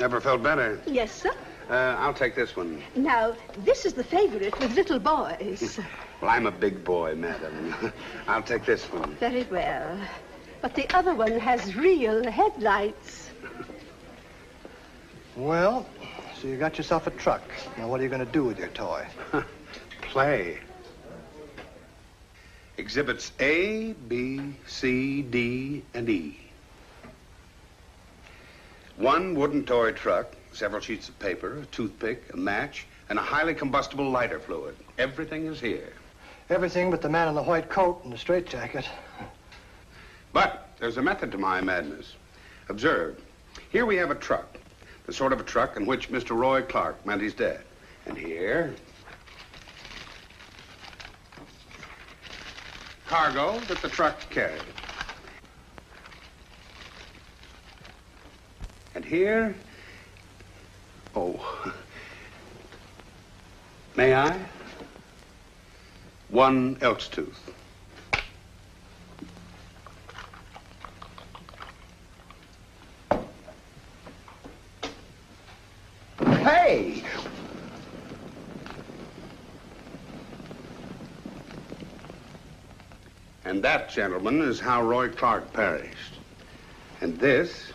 Never felt better. Yes, sir. I'll take this one. Now, this is the favorite with little boys. Well, I'm a big boy, madam. I'll take this one. Very well. But the other one has real headlights. Well, so you got yourself a truck. Now, what are you going to do with your toy? Play. Exhibits A, B, C, D, and E. 1 wooden toy truck, several sheets of paper, a toothpick, a match, and a highly combustible lighter fluid. Everything is here. Everything but the man in the white coat and the straitjacket. But there's a method to my madness. Observe. Here we have a truck, the sort of a truck in which Mr. Roy Clark met his death. And here, cargo that the truck carried. And here, oh, may I? 1 elk's tooth. Hey! And that, gentlemen, is how Roy Clark perished. And this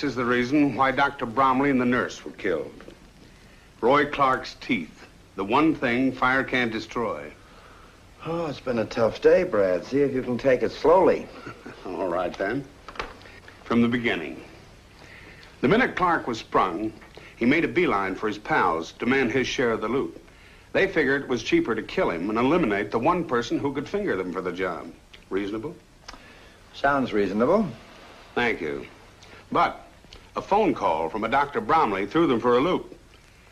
is the reason why Dr. Bromley and the nurse were killed. Roy Clark's teeth, the one thing fire can't destroy. Oh, it's been a tough day, Brad. See if you can take it slowly. All right, then. From the beginning. The minute Clark was sprung, he made a beeline for his pals to demand his share of the loot. They figured it was cheaper to kill him and eliminate the one person who could finger them for the job. Reasonable? Sounds reasonable. Thank you. But a phone call from a Dr. Bromley threw them for a loop.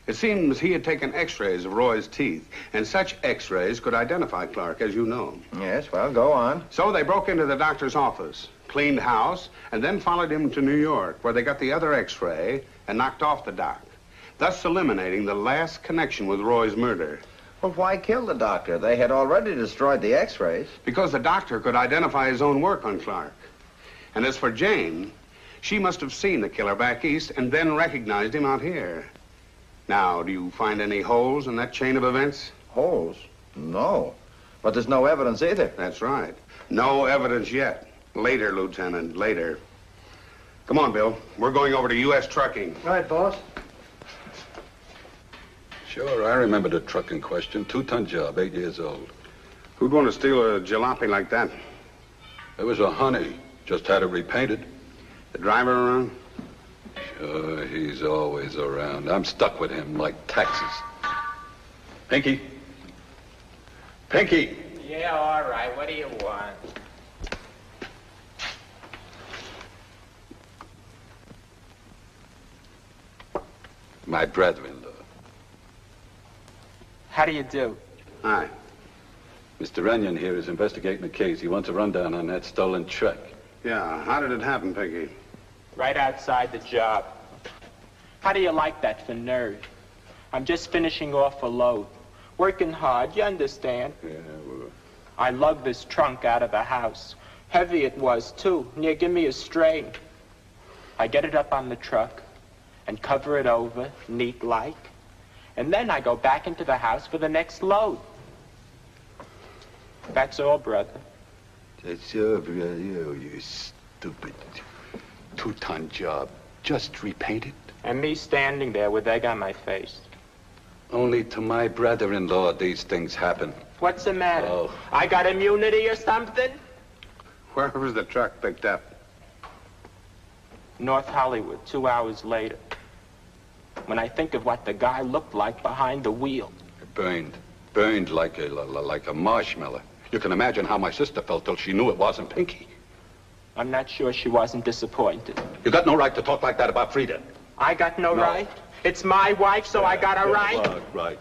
It seems he had taken x-rays of Roy's teeth, and such x-rays could identify Clark, as you know. Yes, well, go on. So they broke into the doctor's office, cleaned house, and then followed him to New York, where they got the other x-ray and knocked off the doc, thus eliminating the last connection with Roy's murder. Well, why kill the doctor? They had already destroyed the x-rays. Because the doctor could identify his own work on Clark. And as for Jayne, she must have seen the killer back east and then recognized him out here. Now, do you find any holes in that chain of events? Holes? No. But there's no evidence either. That's right. No evidence yet. Later, Lieutenant, later. Come on, Bill. We're going over to U.S. Trucking. Right, boss. Sure, I remember the truck in question. 2-ton job, 8 years old. Who'd want to steal a jalopy like that? It was a honey. Just had it repainted. The driver around? Sure, he's always around. I'm stuck with him like taxes. Pinky? Pinky! Yeah, all right. What do you want? My brother-in-law. How do you do? Hi. Mr. Runyan here is investigating the case. He wants a rundown on that stolen truck. Yeah, how did it happen, Pinky? Right outside the job. How do you like that for nerve? I'm just finishing off a load. Working hard, you understand? Yeah, well... I lugged this trunk out of the house. Heavy it was, too. Near give me a strain. I get it up on the truck and cover it over, neat-like. And then I go back into the house for the next load. That's all, brother. That's all, brother. Oh, you stupid 2-ton job. Just repainted. And me standing there with egg on my face. Only to my brother-in-law these things happen. What's the matter? Oh. I got immunity or something? Where was the truck picked up? North Hollywood, 2 hours later. When I think of what the guy looked like behind the wheel. Burned like a marshmallow. You can imagine how my sister felt till she knew it wasn't Pinky. I'm not sure she wasn't disappointed. You got no right to talk like that about Frida. I got no right? It's my wife, so I got a right? Right.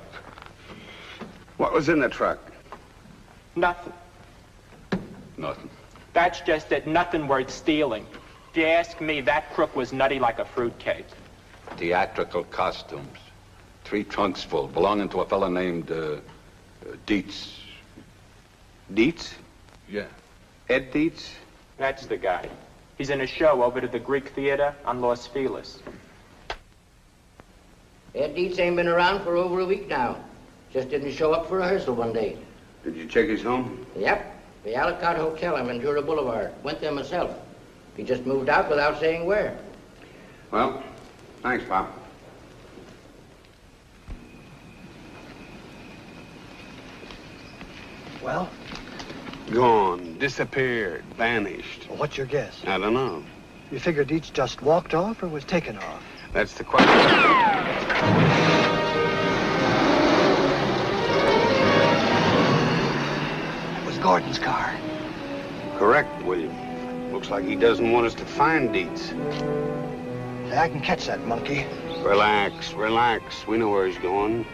What was in the truck? Nothing. Nothing. That's just it. Nothing worth stealing. If you ask me, that crook was nutty like a fruitcake. Theatrical costumes. 3 trunks full, belonging to a fella named, Deets. Deets? Yeah. Ed Deets? That's the guy. He's in a show over to the Greek Theater on Los Feliz. Ed Deets ain't been around for over a week now. Just didn't show up for rehearsal one day. Did you check his home? Yep. The Alicot Hotel on Ventura Boulevard. Went there myself. He just moved out without saying where. Well, thanks, Pop. Well? Gone, disappeared, vanished. Well, what's your guess? I don't know. You figured Deets just walked off or was taken off? That's the question. It was Gordon's car. Correct, William. Looks like he doesn't want us to find Deets. Hey, I can catch that monkey. Relax, relax. We know where he's going.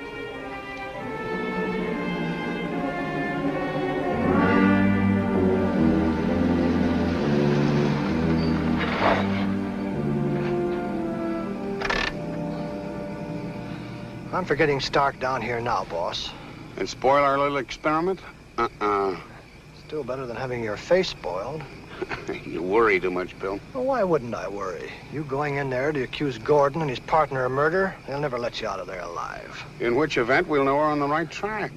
I'm for getting Stark down here now, boss. And spoil our little experiment? Still better than having your face spoiled. You worry too much, Bill. Well, why wouldn't I worry? You going in there to accuse Gordon and his partner of murder, they'll never let you out of there alive. In which event, we'll know we're on the right track.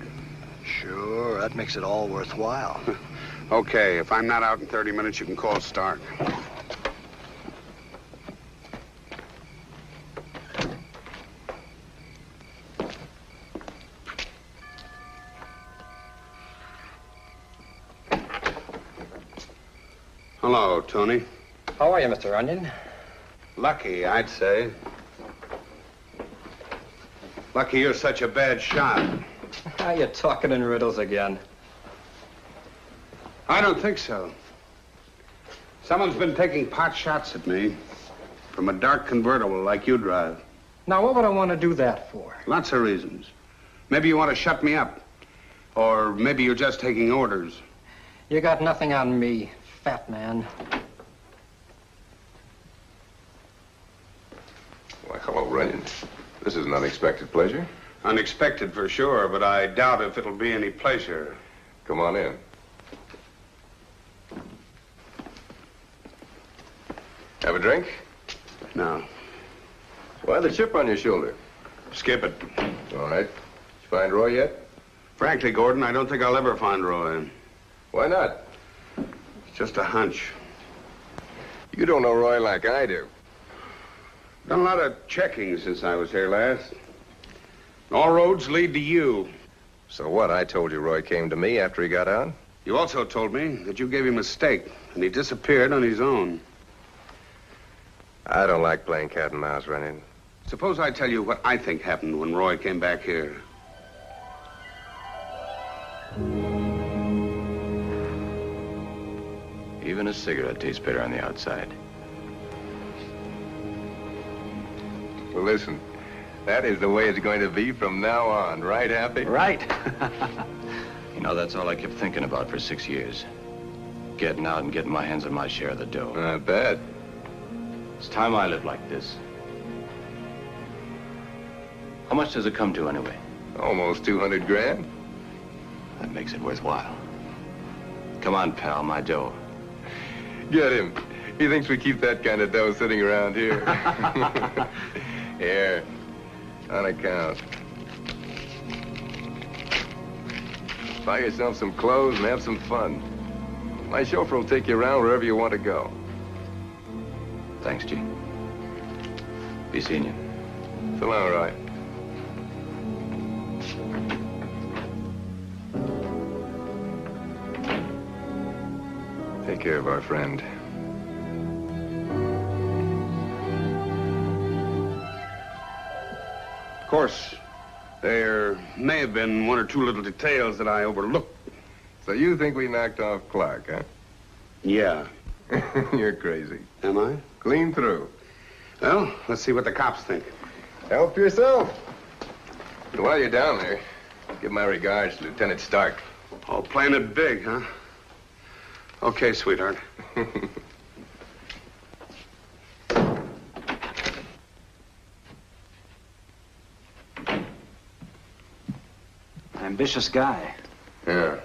Sure, that makes it all worthwhile. Okay, if I'm not out in 30 minutes, you can call Stark. Hello, Tony. How are you, Mr. Runyan? Lucky, I'd say. Lucky you're such a bad shot. Are you talking in riddles again? I don't think so. Someone's been taking pot shots at me from a dark convertible like you drive. Now, what would I want to do that for? Lots of reasons. Maybe you want to shut me up. Or maybe you're just taking orders. You got nothing on me, fat man. Why, hello, Runyan. This is an unexpected pleasure. Unexpected for sure, but I doubt if it'll be any pleasure. Come on in. Have a drink? No. Why the chip on your shoulder? Skip it. All right. Did you find Roy yet? Frankly, Gordon, I don't think I'll ever find Roy. Why not? It's just a hunch. You don't know Roy like I do. Done a lot of checking since I was here last. All roads lead to you. So what? I told you Roy came to me after he got out? You also told me that you gave him a stake, and he disappeared on his own. I don't like playing cat and mouse, Runyan. Suppose I tell you what I think happened when Roy came back here. Even a cigarette tastes better on the outside. Well, listen. That is the way it's going to be from now on, right, Happy? Right. You know, that's all I kept thinking about for 6 years. Getting out and getting my hands on my share of the dough. I bet. It's time I live like this. How much does it come to, anyway? Almost 200 grand. That makes it worthwhile. Come on, pal, my dough. Get him. He thinks we keep that kind of dough sitting around here. Here. On account. Buy yourself some clothes and have some fun. My chauffeur will take you around wherever you want to go. Thanks, G. Be seeing you. So long, Roy. Take care of our friend. Of course, there may have been one or two little details that I overlooked. So you think we knocked off Clark, huh? Yeah. You're crazy. Am I? Clean through. Well, let's see what the cops think. Help yourself. And while you're down there, give my regards to Lieutenant Stark. Oh, playing it big, huh? Okay, sweetheart. Ambitious guy. Yeah.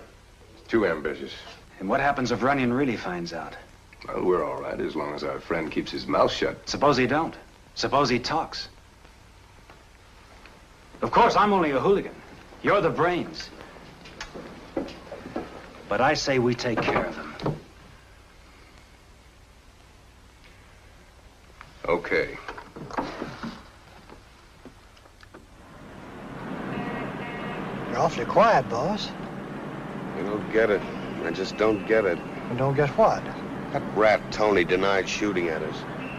Too ambitious. And what happens if Runyan really finds out? Well, we're all right as long as our friend keeps his mouth shut. Suppose he don't. Suppose he talks. Of course, I'm only a hooligan. You're the brains. But I say we take care of him. Okay. You're awfully quiet, boss. I don't get it. I just don't get it. You don't get what? That rat Tony denied shooting at us.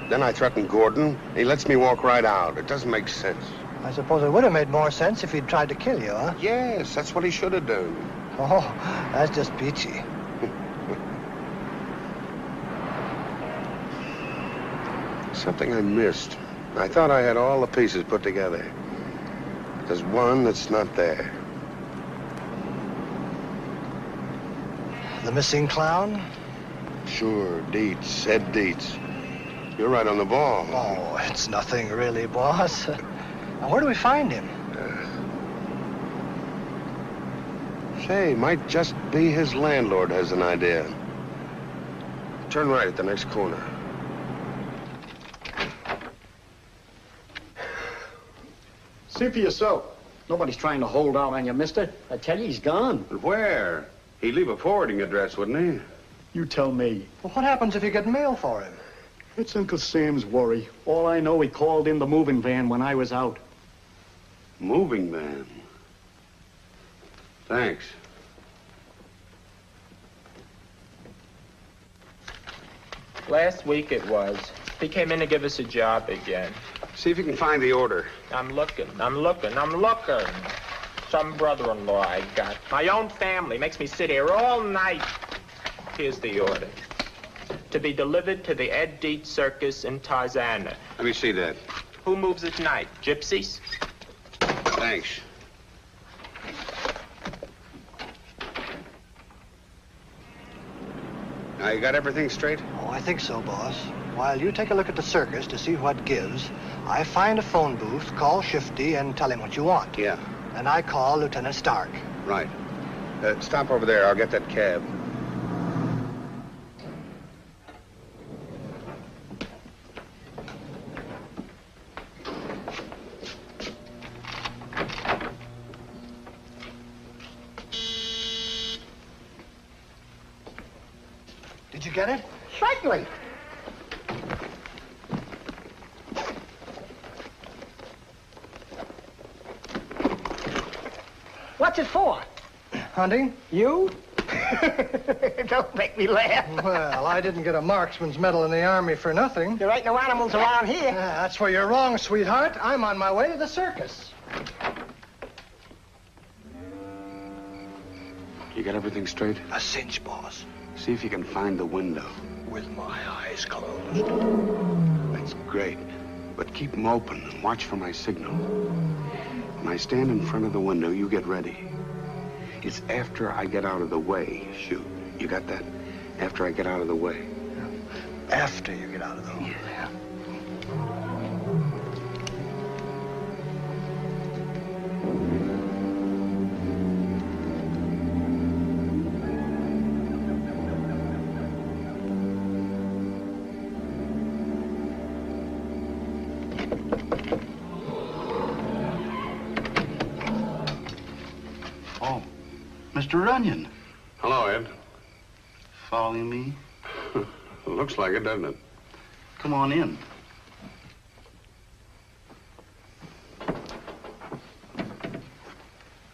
Then I threatened Gordon. He lets me walk right out. It doesn't make sense. I suppose it would have made more sense if he'd tried to kill you, huh? Yes, that's what he should have done. Oh, that's just peachy. Something I missed. I thought I had all the pieces put together. There's one that's not there. The missing clown? Sure, Deets, Ed Deets. You're right on the ball. Oh, it's nothing really, boss. Now, where do we find him? Say, might just be his landlord has an idea. Turn right at the next corner. See for yourself. Nobody's trying to hold out on you, mister. I tell you, he's gone. But where? He'd leave a forwarding address, wouldn't he? You tell me. Well, what happens if you get mail for him? It's Uncle Sam's worry. All I know, he called in the moving van when I was out. Moving van? Thanks. Last week it was. He came in to give us a job again. See if you can find the order. I'm looking. Some brother-in-law I got. My own family makes me sit here all night. Here's the order. To be delivered to the Ed Deets Circus in Tarzana. Let me see that. Who moves at night? Gypsies? Thanks. Now, you got everything straight? Oh, I think so, boss. While you take a look at the circus to see what gives, I find a phone booth, call Shifty, and tell him what you want. Yeah. And I call Lieutenant Stark. Right. Stop over there. I'll get that cab. Did you get it? Certainly. What's it for? Hunting? You? Don't make me laugh. Well, I didn't get a marksman's medal in the Army for nothing. There ain't no animals around here. Yeah, that's where you're wrong, sweetheart. I'm on my way to the circus. You got everything straight? A cinch, boss. See if you can find the window. With my eyes closed. That's great. But keep them open and watch for my signal. When I stand in front of the window, you get ready. It's after I get out of the way, shoot. You got that? After I get out of the way. After you get out of the way. Yeah. Mr. Runyan. Hello, Ed. Following me? Looks like it, doesn't it? Come on in.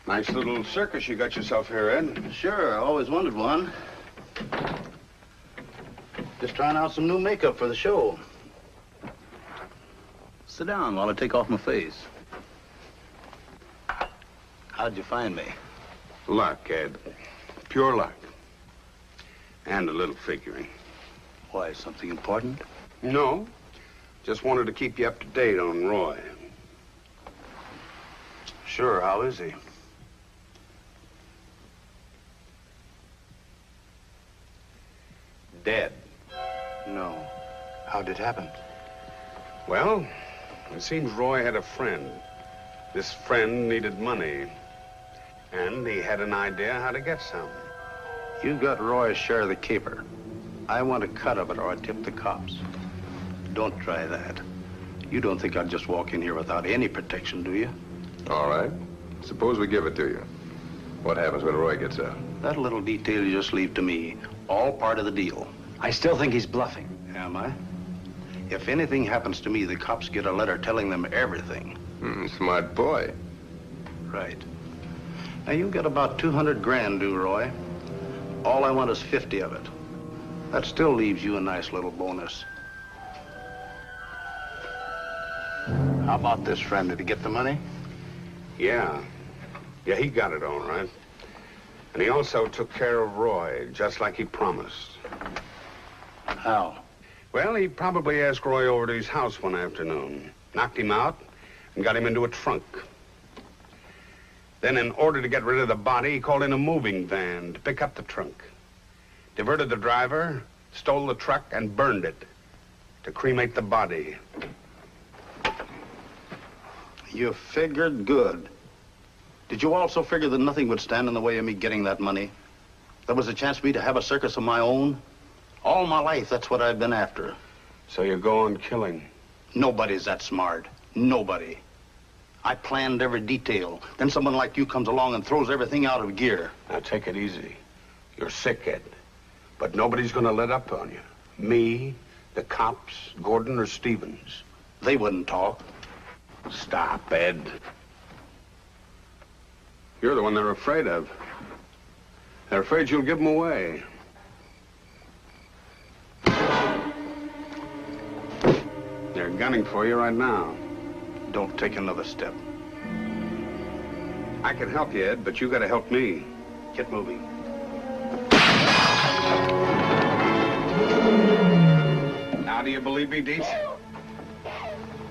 Nice little circus you got yourself here, Ed. Sure, I always wanted one. Just trying out some new makeup for the show. Sit down while I take off my face. How'd you find me? Luck, Ed. Pure luck. And a little figuring. Why, something important? No. Just wanted to keep you up to date on Roy. Sure, how is he? Dead. No. How'd it happen? Well, it seems Roy had a friend. This friend needed money. And he had an idea how to get some. You got Roy's share of the caper. I want a cut of it or I tip the cops. Don't try that. You don't think I'd just walk in here without any protection, do you? All right. Suppose we give it to you. What happens when Roy gets out? That little detail you just leave to me. All part of the deal. I still think he's bluffing. Am I? If anything happens to me, the cops get a letter telling them everything. Smart boy. Right. Now, you got about 200 grand due, Roy. All I want is 50 of it. That still leaves you a nice little bonus. How about this, friend? Did he get the money? Yeah. Yeah, he got it all right. And he also took care of Roy, just like he promised. How? Well, he probably asked Roy over to his house one afternoon, knocked him out, and got him into a trunk. Then, in order to get rid of the body, he called in a moving van to pick up the trunk. Diverted the driver, stole the truck, and burned it to cremate the body. You figured good. Did you also figure that nothing would stand in the way of me getting that money? There was a chance for me to have a circus of my own? All my life, that's what I've been after. So you go on killing? Nobody's that smart. Nobody. I planned every detail. Then someone like you comes along and throws everything out of gear. Now, take it easy. You're sick, Ed. But nobody's gonna let up on you. Me, the cops, Gordon, or Stevens. They wouldn't talk. Stop, Ed. You're the one they're afraid of. They're afraid you'll give them away. They're gunning for you right now. Don't take another step. I can help you, Ed, but you gotta help me. Get moving. Now, do you believe me, Deets?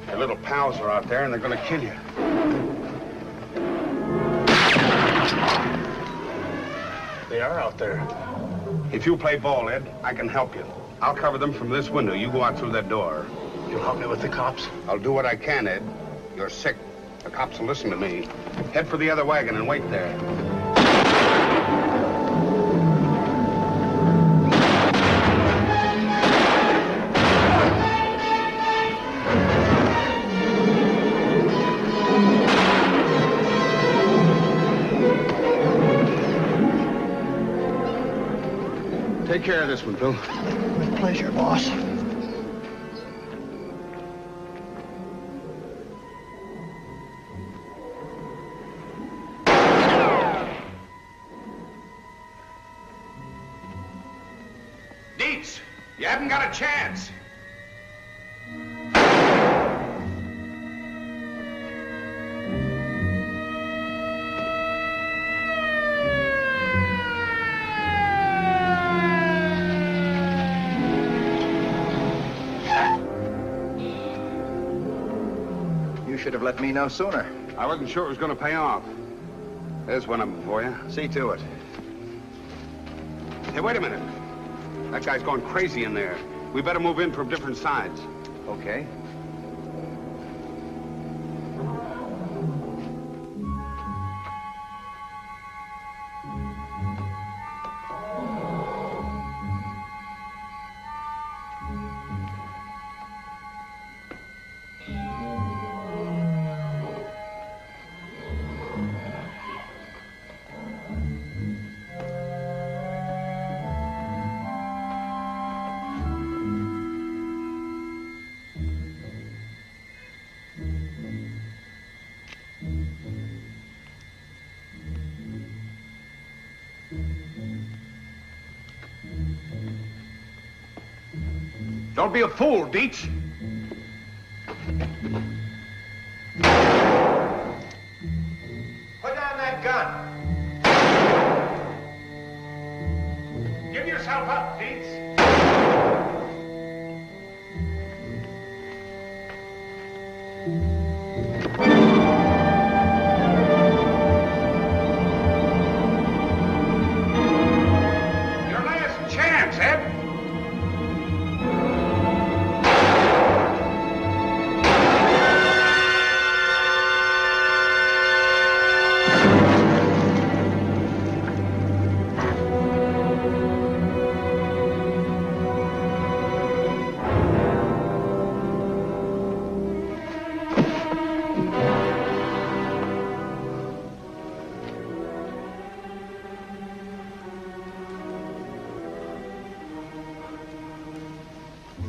Your little pals are out there, and they're gonna kill you. They are out there. If you play ball, Ed, I can help you. I'll cover them from this window. You go out through that door. You'll help me with the cops? I'll do what I can, Ed. You're sick. The cops will listen to me. Head for the other wagon and wait there. Take care of this one, Bill. With pleasure, boss. Deets, you haven't got a chance. You should have let me know sooner. I wasn't sure it was going to pay off. There's one of them for you. See to it. Hey, wait a minute. That guy's going crazy in there. We better move in from different sides. Okay. Don't be a fool, Deets. Put down that gun. Give yourself up, Deets. Your last chance, Ed.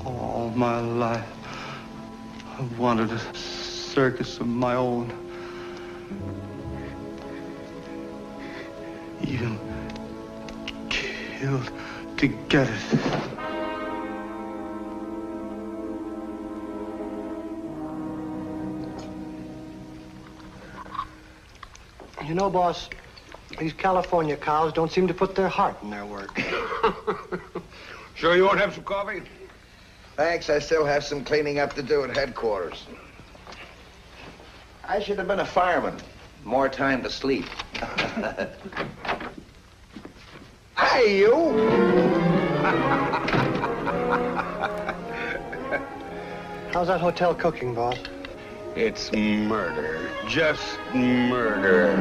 All my life, I've wanted a circus of my own. Even killed to get it. You know, boss, these California cows don't seem to put their heart in their work. Sure you won't have some coffee? Thanks, I still have some cleaning up to do at headquarters. I should have been a fireman. More time to sleep. Hey, you! How's that hotel cooking, boss? It's murder. Just murder.